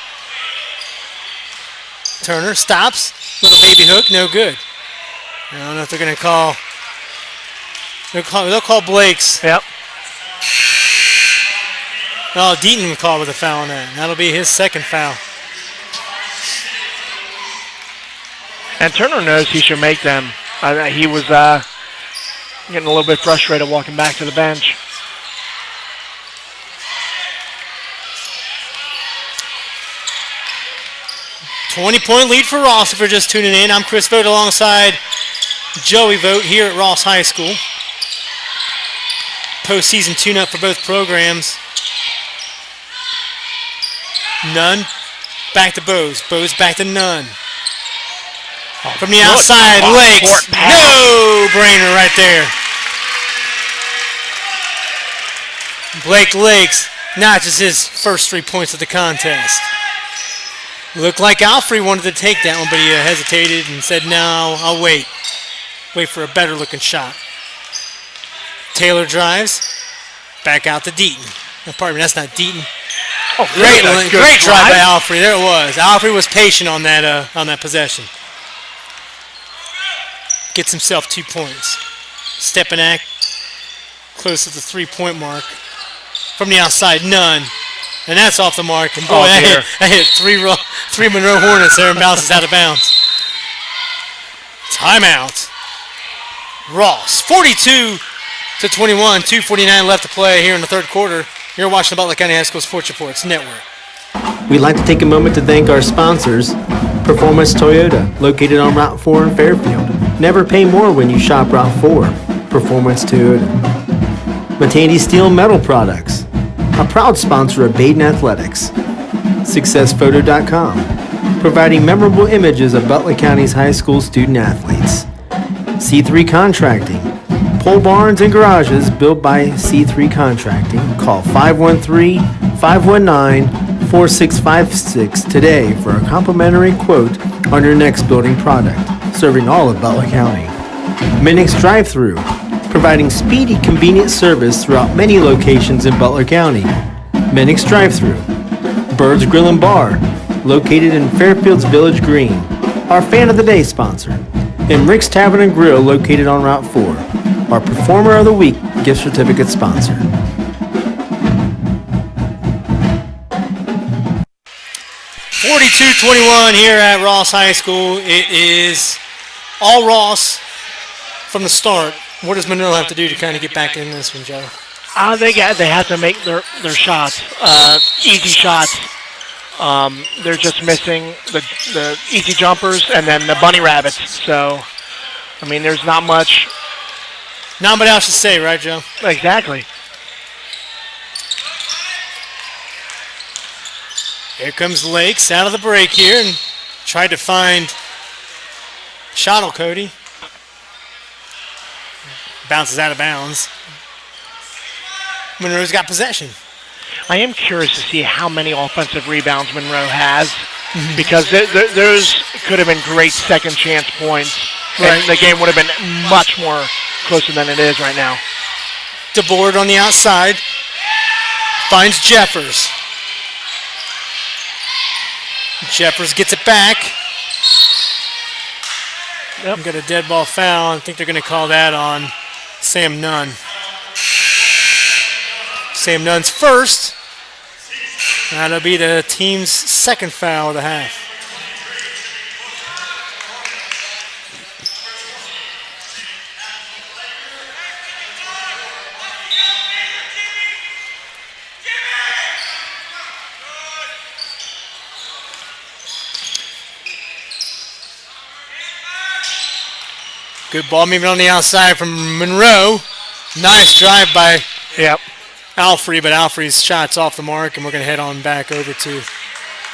Turner stops. Little baby hook, no good. I don't know if they're going to call. They'll call Blake's. Yep. Oh, Deaton will call with a foul on that. That'll be his 2nd foul. And Turner knows he should make them. He was getting a little bit frustrated walking back to the bench. $20-point lead for Ross if you're just tuning in. I'm Chris Vogt alongside Joey Vogt here at Ross High School. Postseason tune-up for both programs. Nunn back to Bose. Bose back to Nunn. From the outside, Lakes. No-brainer right there. Blake Lakes notches his first 3 points of the contest. Looked like Alfrey wanted to take that one, but he hesitated and said, no, I'll wait. Wait for a better-looking shot. Taylor drives. Back out to Deaton. Pardon me, that's not Deaton. Oh, great drive by Alfrey. There it was. Alfrey was patient on that possession. Gets himself 2 points. Stepanek close to the 3-point mark. From the outside, Nunn. And that's off the mark. And boy, that hit 3 Monroe Hornets there and bounces out of bounds. Timeout. Ross, 42-21, 2:49 left to play here in the 3rd quarter. You're watching the Butler County High School Sports Reports Network. We'd like to take a moment to thank our sponsors, Performance Toyota, located on Route 4 in Fairfield. Never pay more when you shop Route 4. Performance Toyota. Matandi Steel Metal Products, a proud sponsor of Baden Athletics. SuccessPhoto.com, providing memorable images of Butler County's high school student athletes. C3 Contracting, pole barns and garages built by C3 Contracting. Call 513-519-4656 today for a complimentary quote on your next building product, serving all of Butler County. Minix Drive-Thru, providing speedy, convenient service throughout many locations in Butler County. Minix Drive-Thru. Bird's Grill and Bar, located in Fairfield's Village Green, our Fan of the Day sponsor. And Rick's Tavern and Grill, located on Route 4, our Performer of the Week gift certificate sponsor. $42-21 here at Ross High School. It is all Ross from the start. What does Monroe have to do to kind of get back in this one, Joe? They have to make their shots, easy shots. They're just missing the easy jumpers and then the bunny rabbits. So, I mean, there's not much. Not much else to say, right, Joe? Exactly. Here comes Lakes out of the break here and tried to find Shottle Cody. Bounces out of bounds. Monroe's got possession. I am curious to see how many offensive rebounds Monroe has, because those could have been great second chance points, and the game would have been much more closer than it is right now. DeBoard on the outside. Finds Jeffers. Jeffers gets it back. Yep. Got a dead ball foul. I think they're going to call that on Sam Nunn. Sam Nunn's first. That'll be the team's second foul of the half. Good ball movement on the outside from Monroe. Nice drive by Alfrey, but Alfrey's shot's off the mark, and we're going to head on back over to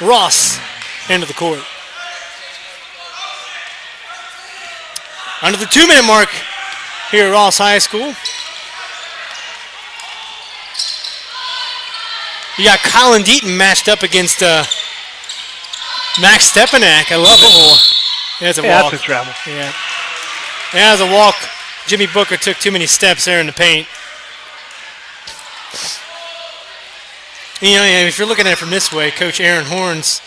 Ross, end of the court. Under the 2-minute mark here at Ross High School. You got Colin Deaton matched up against Max Stepanak. I love it. There's a walk. That's a travel. Yeah. There's a walk. Jimmy Booker took too many steps there in the paint. You know, if you're looking at it from this way, Coach Aaron Hornets,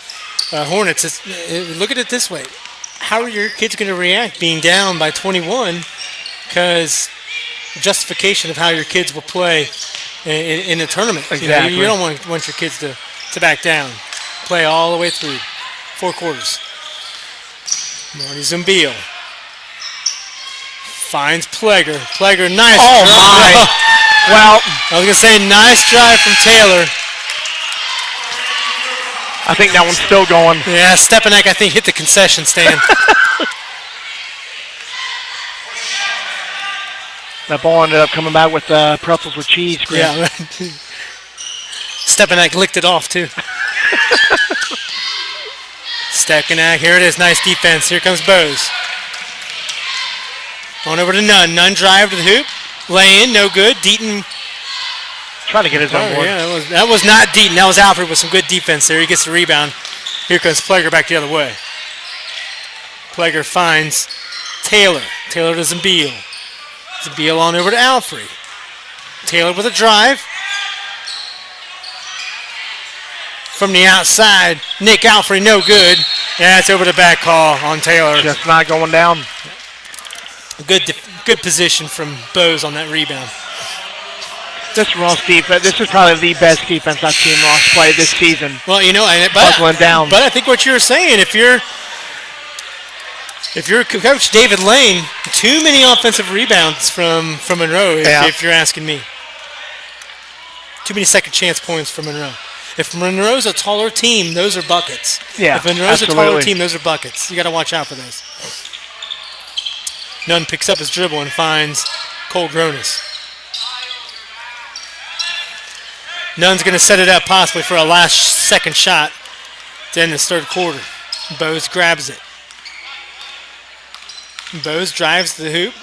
look at it this way. How are your kids going to react being down by 21? Because justification of how your kids will play in the tournament. Exactly. You don't want your kids to back down. Play all the way through 4 quarters. Marty Zumbiel finds Pleger. Pleger, nice drive. My. Well, I was going to say, nice drive from Taylor. I think that one's still going. Yeah, Stepanak, I think, hit the concession stand. That ball ended up coming back with pretzels with cheese. Chris. Yeah, right. Stepanak licked it off, too. Stepanak, here it is. Nice defense. Here comes Bose. On over to Nunn. Nunn drive to the hoop. Lay in, no good. Deaton. Trying to get his own board. Yeah, that was not Deaton. That was Alfred with some good defense there. He gets the rebound. Here comes Pleger back the other way. Pleger finds Taylor. Taylor to Zumbiel. Zumbiel on over to Alfred. Taylor with a drive. From the outside, Nick Alfred, no good. Yeah, it's over the back call on Taylor. Just not going down. Good position from Bose on that rebound. This Ross defense, this is probably the best defense I've seen Ross play this season. Well, you know, buckling down. But I think what you were saying, if you're Coach David Lane, too many offensive rebounds from Monroe, if you're asking me. Too many second chance points from Monroe. If Monroe's a taller team, those are buckets. Yeah, if Monroe's a taller team, those are buckets. You got to watch out for those. Nunn picks up his dribble and finds Cole Gronis. Nunn's going to set it up possibly for a last second shot to end this third quarter. Bose grabs it. Bose drives to the hoop.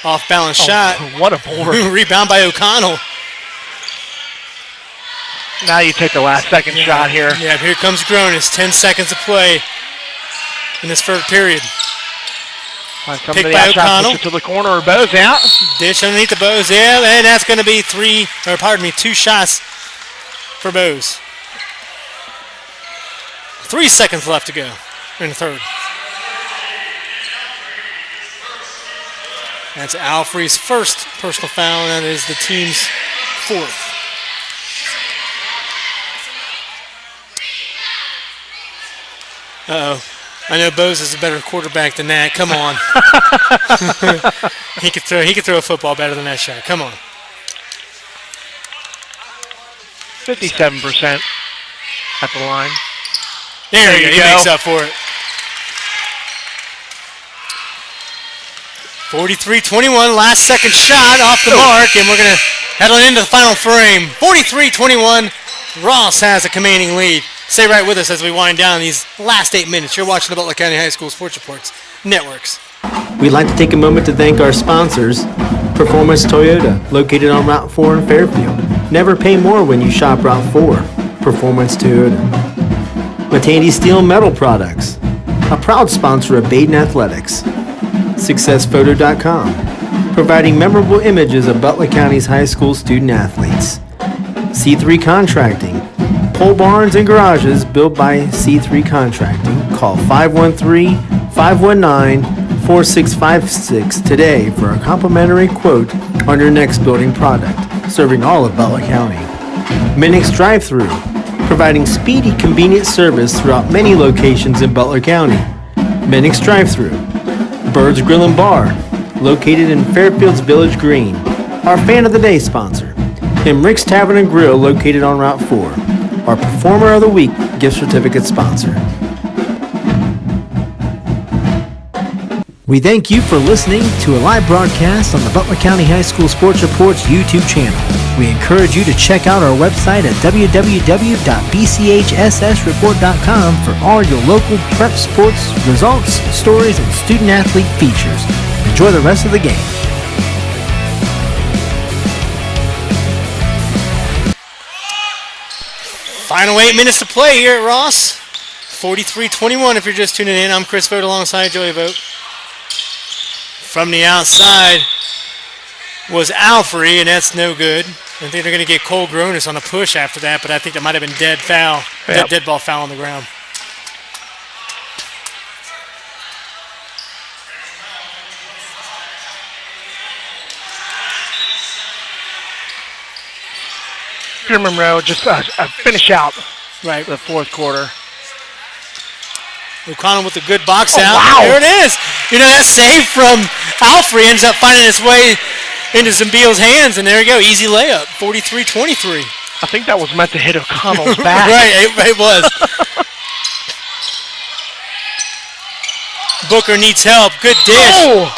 Off balance shot. What a board. Rebound by O'Connell. Now you take the last second shot here. Yeah, here comes Gronis. 10 seconds to play in this third period. Picked by O'Connell. To the corner or Bose out. Dish underneath the Bose. Yeah, and that's going to be 2 shots for Bose. 3 seconds left to go in the third. That's Alfrey's first personal foul, and that is the team's 4th. Uh-oh. I know Bose is a better quarterback than that. Come on. He could throw a football better than that shot. Come on. 57% at the line. There you go. He makes up for it. 43-21, last second shot off the mark, and we're going to head on into the final frame. 43-21, Ross has a commanding lead. Stay right with us as we wind down these last 8 minutes. You're watching the Butler County High School Sports Reports Networks. We'd like to take a moment to thank our sponsors, Performance Toyota, located on Route 4 in Fairfield. Never pay more when you shop Route 4. Performance Toyota. Matandy Steel Metal Products, a proud sponsor of Baden Athletics. SuccessPhoto.com, providing memorable images of Butler County's high school student athletes. C3 Contracting, pole barns and garages built by C3 Contracting. Call 513-519-4656 today for a complimentary quote on your next building product, serving all of Butler County. Minix Drive-Thru, providing speedy, convenient service throughout many locations in Butler County. Minix Drive-Thru. Bird's Grill and Bar, located in Fairfield's Village Green. Our Fan of the Day sponsor. And Rick's Tavern and Grill, located on Route 4. Our Performer of the Week gift certificate sponsor. We thank you for listening to a live broadcast on the Butler County High School Sports Report's YouTube channel. We encourage you to check out our website at www.bchssreport.com for all your local prep sports results, stories, and student-athlete features. Enjoy the rest of the game. Final 8 minutes to play here at Ross. 43-21 if you're just tuning in. I'm Chris Vogt alongside Joey Vogt. From the outside was Alfrey, and that's no good. I think they're going to get Cole Gronis on a push after that, but I think that might have been dead foul. Yep. Dead ball foul on the ground. Here, Monroe, just finish out Right. the fourth quarter. O'Connell with a good box out. Wow. There it is. You know, that save from Alfrey ends up finding its way into Zambiel's hands, and there you go. Easy layup. 43-23. I think that was meant to hit O'Connell's back. Right, it was. Booker needs help. Good dish. Oh!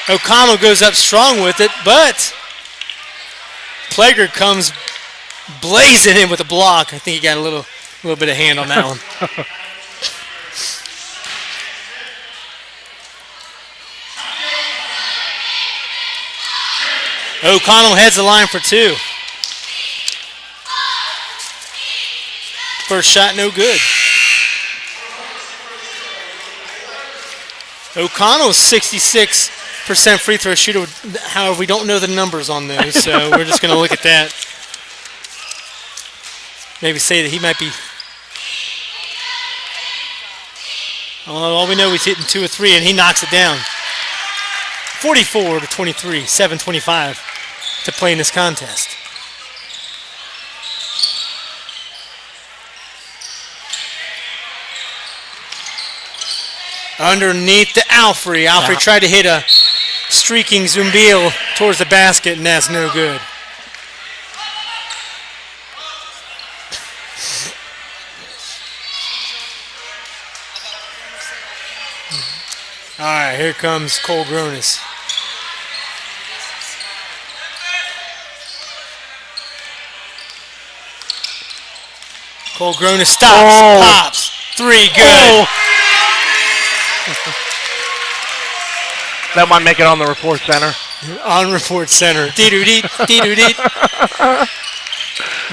O'Connell goes up strong with it, but Plager comes blazing in with a block. I think he got a little bit of hand on that one. O'Connell heads the line for two. First shot, no good. O'Connell is 66% free throw shooter. However, we don't know the numbers on those, so we're just going to look at that. Maybe say that he might be. All we know is hitting 2 or 3, and he knocks it down. 44-23, 7:25 to play in this contest. Underneath to Alfrey. Alfrey tried to hit a streaking Zumbiel towards the basket, and that's no good. All right, here comes Cole Gronis. Cole Gronis stops, pops, 3, good. That might make it on the report center. On report center. Dee-doo-dee, dee-doo-dee.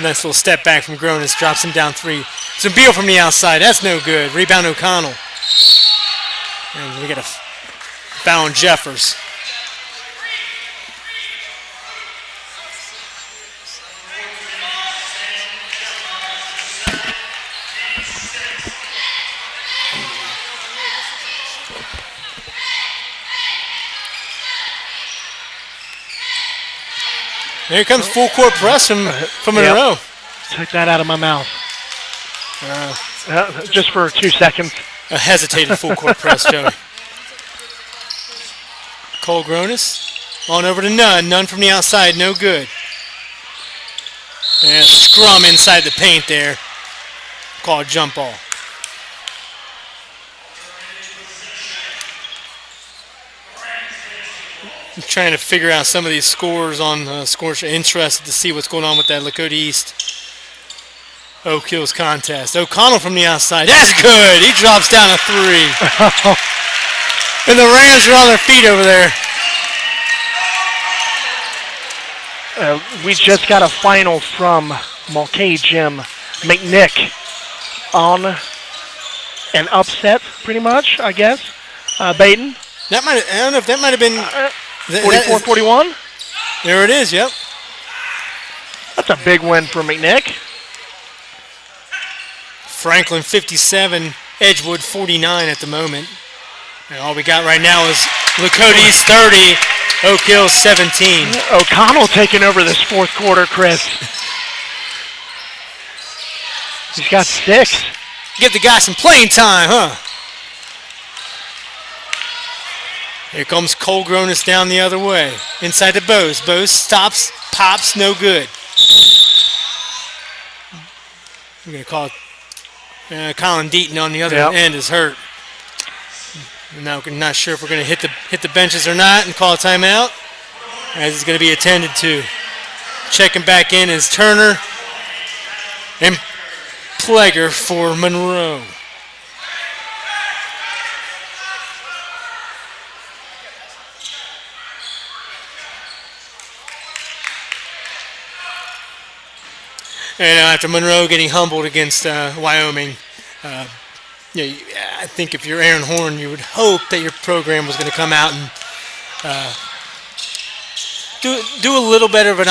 Nice little step back from Gronis, drops him down 3. Zambiel from the outside, that's no good. Rebound O'Connell. And we get a foul on Jeffers. Here comes full court press from Monroe. Took that out of my mouth. Just for 2 seconds. A hesitated full court press, Joey. Cole Gronis on over to Nunn. Nunn from the outside, no good. And a scrum inside the paint there. Called jump ball. I'm trying to figure out some of these scores on scores. Interested to see what's going on with that Lakota East Oak Hills contest. O'Connell from the outside. That's good. He drops down a 3. And the Rams are on their feet over there. We just got a final from Mulcahy Jim McNick on an upset, pretty much, I guess. Baden. I don't know if that might have been 44-41. There it is, yep. That's a big win for McNick. Franklin 57, Edgewood 49 at the moment. And all we got right now is Lacote's 30, Oak Hills 17. O'Connell taking over this fourth quarter, Chris. He's got 6. Give the guy some playing time, huh? Here comes Cole Gronis down the other way. Inside to Bose. Bose stops, pops, no good. We're going to call it Colin Deaton on the other end is hurt. Now we're not sure if we're going to hit the benches or not and call a timeout, as it's going to be attended to. Checking back in is Turner and Pleger for Monroe. And after Monroe getting humbled against Wyoming, I think if you're Aaron Horn, you would hope that your program was going to come out and do a little better of an,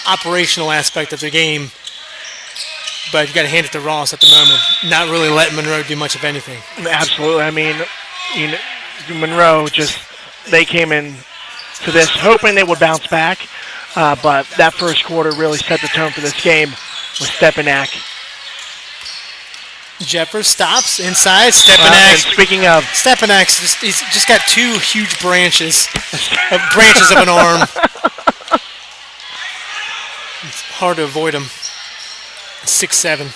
operational aspect of the game. But you got to hand it to Ross at the moment, not really letting Monroe do much of anything. Absolutely. I mean, Monroe they came in to this hoping they would bounce back, but that first quarter really set the tone for this game with Stepanak. Jeffers stops inside. Stepanak. Speaking of Stepanak's he's just got 2 huge branches of an arm. It's hard to avoid him. 6'7".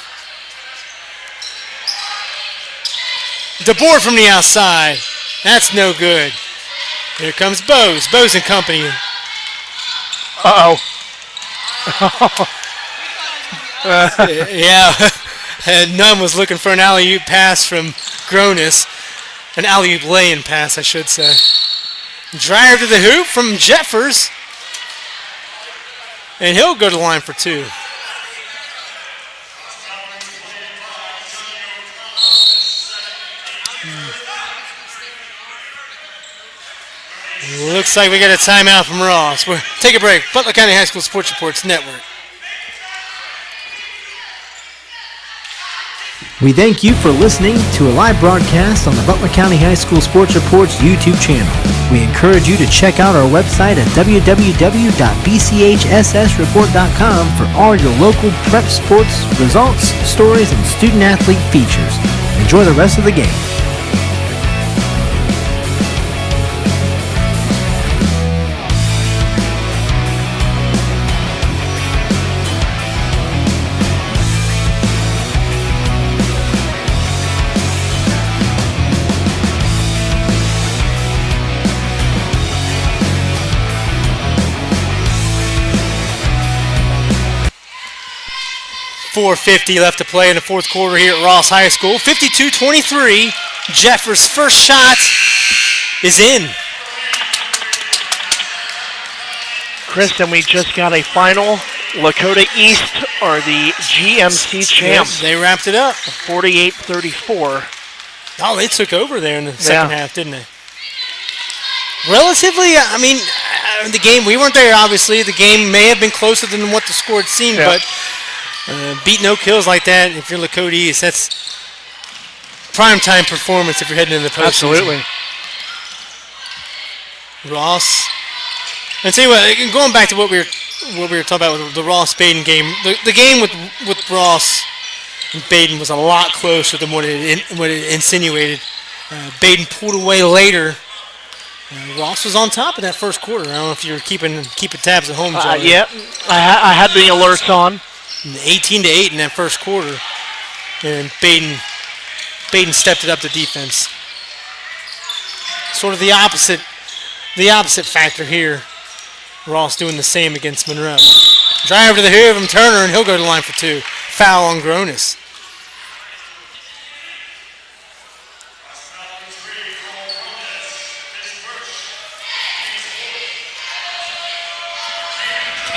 DeBoer from the outside. That's no good. Here comes Bose. Bose and company. Uh-oh. Yeah. And Nunn was looking for an alley-oop pass from Gronis. An alley-oop lay-in pass, I should say. Drive to the hoop from Jeffers. And he'll go to the line for 2. Looks like we got a timeout from Ross. We'll take a break. Butler County High School Sports Reports Network. We thank you for listening to a live broadcast on the Butler County High School Sports Reports YouTube channel. We encourage you to check out our website at www.bchssreport.com for all your local prep sports, results, stories, and student-athlete features. Enjoy the rest of the game. .450 left to play in the fourth quarter here at Ross High School. 52-23. Jeffers' first shot is in. Chris, and we just got a final. Lakota East are the GMC champs. Yep, they wrapped it up. 48-34. Oh, they took over there in the second half, didn't they? Relatively, the game, we weren't there, obviously. The game may have been closer than what the score had seemed, but beating Oak Hills like that, if you're Lakota East, that's primetime performance if you're heading into the postseason. Absolutely. Ross. And tell you what, going back to what we were talking about with the Ross-Baden game, the game with Ross and Baden was a lot closer than what it insinuated. Baden pulled away later. Ross was on top of that first quarter. I don't know if you're keeping tabs at home, Joe. Yeah, I had the alerts on. 18-8 in that first quarter, and Baden stepped it up to defense. Sort of the opposite factor here. Ross doing the same against Monroe. Drive to the hoop from Turner, and he'll go to the line for 2. Foul on Gronis.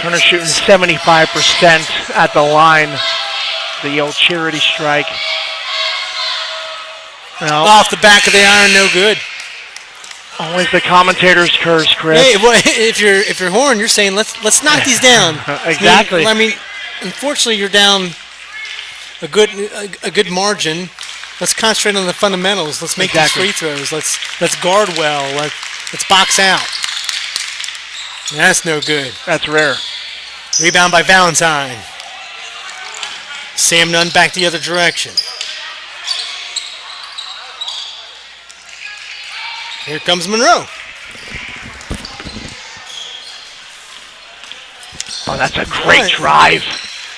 Turner shooting 75% at the line. The old charity strike. Well, Off the back of the iron, no good. always the commentator's curse, Chris. Hey, well, if you're Horn, you're saying let's knock these down. Exactly. I mean, unfortunately, you're down a good margin. Let's concentrate on the fundamentals. Let's make these free throws. Let's guard well. Let's box out. That's no good. That's rare. Rebound by Valentine. Sam Nunn back the other direction. Here comes Monroe. Oh, that's a great drive.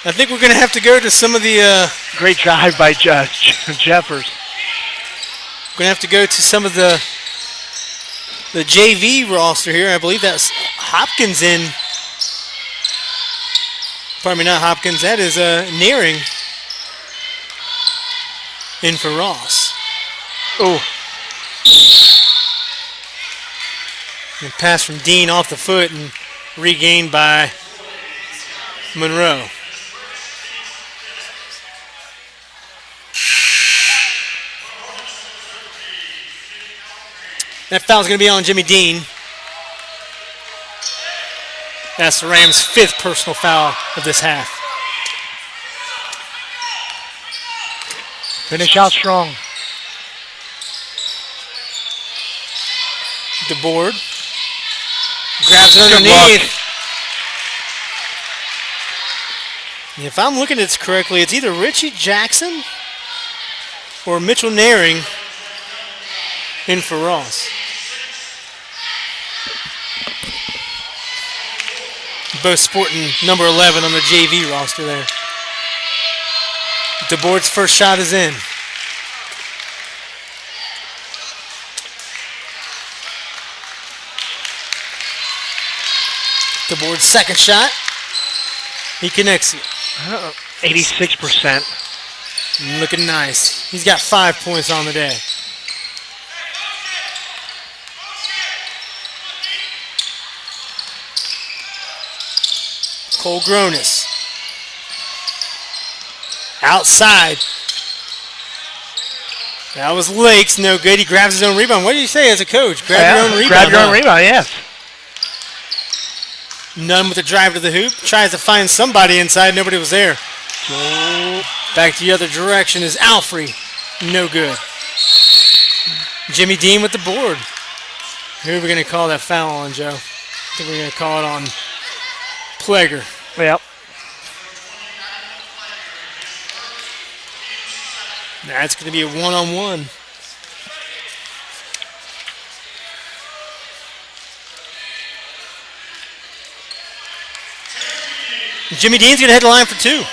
I think we're going to have to go to some of the... Great drive by Jeffers. We're going to have to go to some of the JV roster here. I believe that's Hopkins in. Pardon me, not Hopkins. That is Nearing in for Ross. Oh. And pass from Dean off the foot and regained by Monroe. That foul's going to be on Jimmy Dean. That's the Rams' 5th personal foul of this half. Finish out strong. The board. Grabs it underneath. If I'm looking at this correctly, it's either Richie Jackson or Mitchell Naring in for Ross. Both sporting number 11 on the JV roster there. DeBoard's first shot is in. DeBoard's second shot. He connects it. 86%. Looking nice. He's got 5 points on the day. Cole Gronis. Outside. That was Lakes, no good. He grabs his own rebound. What do you say as a coach? Grab your own rebound. Grab your own rebound, yes. Nunn with a drive to the hoop. Tries to find somebody inside. Nobody was there. Back to the other direction is Alfrey. No good. Jimmy Dean with the board. Who are we going to call that foul on, Joe? I think we're going to call it on Plager. Yep. That's going to be a one-on-one. Jimmy Dean's going to head the line for 2.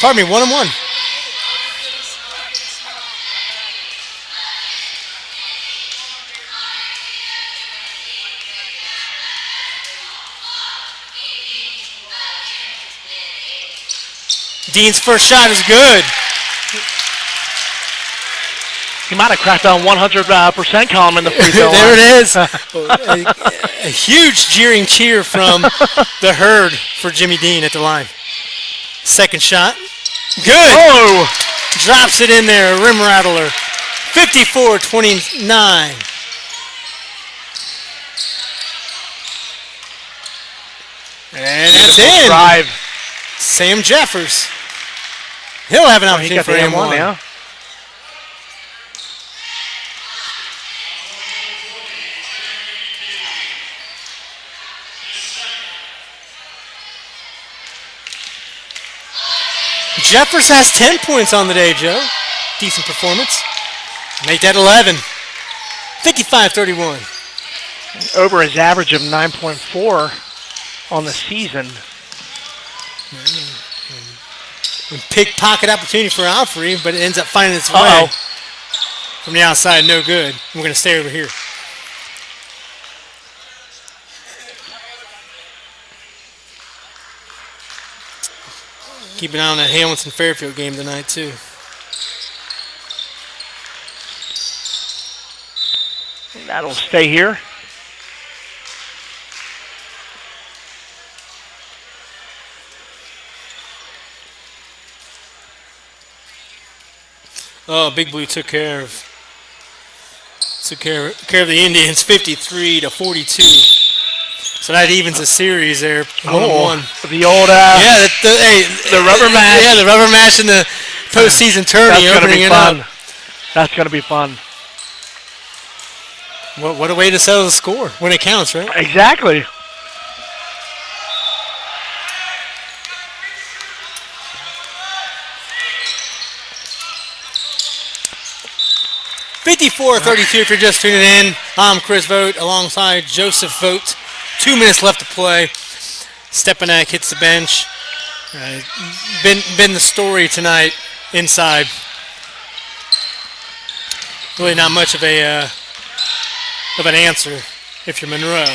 Pardon me, one-on-one. Dean's first shot is good. He might have cracked on 100% column in the free throw line. There it is. A huge jeering cheer from the herd for Jimmy Dean at the line. Second shot. Good. Oh! Drops it in there. Rim rattler. 54-29. And that's in. Drive. Sam Jeffers. He'll have an opportunity for M1 M1 now. Jeffers has 10 points on the day, Joe. Decent performance. Make that 11. 55-31. Over his average of 9.4 on the season. Pickpocket opportunity for Alfrey, but it ends up finding its way from the outside. No good. We're going to stay over here. Keep an eye on that Hamilton-Fairfield game tonight, too. That'll stay here. Oh, Big Blue took care of the Indians, 53-42. So that evens the series there, 1-1. The old the rubber match. Yeah, the rubber match in the postseason tourney, opening it up. That's gonna be fun. What a way to settle the score when it counts, right? Exactly. (54-32) if you're just tuning in. I'm Chris Vogt alongside Joseph Vogt. 2 minutes left to play. Stepanak hits the bench. Been the story tonight inside. Really not much of an answer if you're Monroe.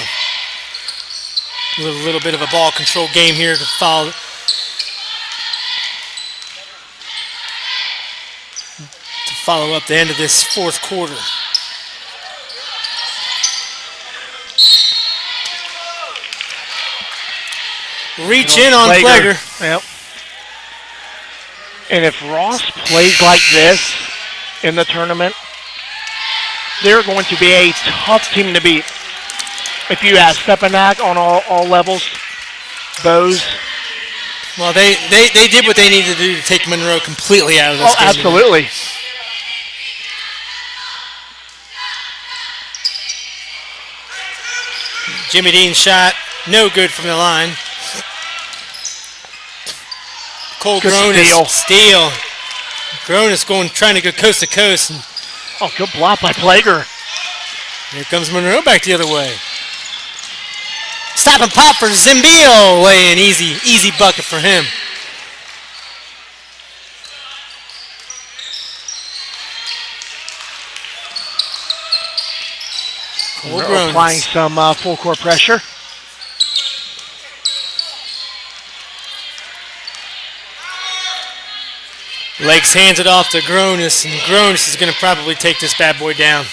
A little bit of a ball control game here to follow up the end of this fourth quarter. Reach in on Plager. Yep. And if Ross plays like this in the tournament, they're going to be a tough team to beat. If you ask Stepanak on all levels, Bose. Well, they did what they needed to do to take Monroe completely out of this game. Absolutely. Jimmy Dean's shot, no good from the line. Cole Gronis steal. Gronis trying to go coast to coast. And good block by Plager. Here comes Monroe back the other way. Stop and pop for Zimbil. Laying easy bucket for him. Monroe applying some full court pressure. Lakes hands it off to Gronis, and Gronis is going to probably take this bad boy down.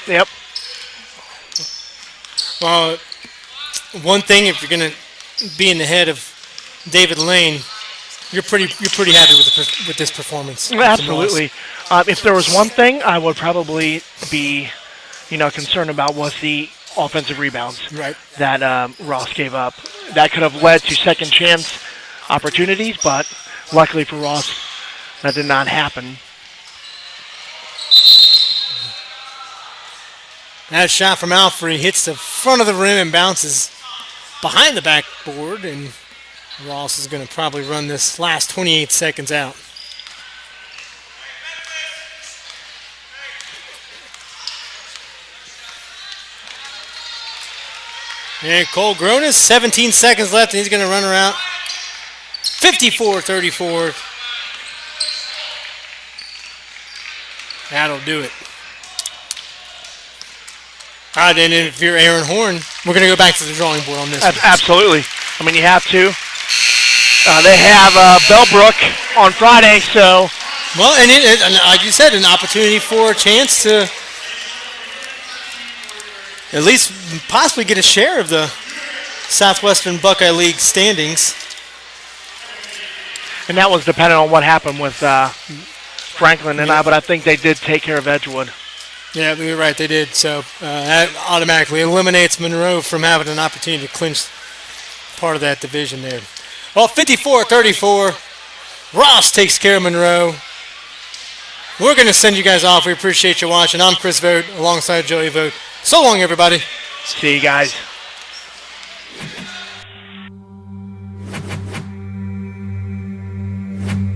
Yep. Well, one thing, if you're going to be in the head of David Lane, you're pretty happy with this performance. Absolutely. If there was one thing I would probably be, concerned about was the offensive rebounds that Ross gave up. That could have led to second chance opportunities, but luckily for Ross, that did not happen. That shot from Alfrey hits the front of the rim and bounces behind the backboard, and Ross is going to probably run this last 28 seconds out. And Cole Gronis, 17 seconds left, and he's going to run around. 54-34. That'll do it. All right, and if you're Aaron Horn, we're going to go back to the drawing board on this one. Absolutely. I mean, you have to. They have Bellbrook on Friday, so. Well, and like you said, an opportunity for a chance to at least possibly get a share of the Southwestern Buckeye League standings. And that was dependent on what happened with Franklin and but I think they did take care of Edgewood. Yeah, you're right, they did. So that automatically eliminates Monroe from having an opportunity to clinch part of that division there. Well, 54-34, Ross takes care of Monroe. We're going to send you guys off. We appreciate you watching. I'm Chris Vogt alongside Joey Vogt. So long, everybody. See you guys.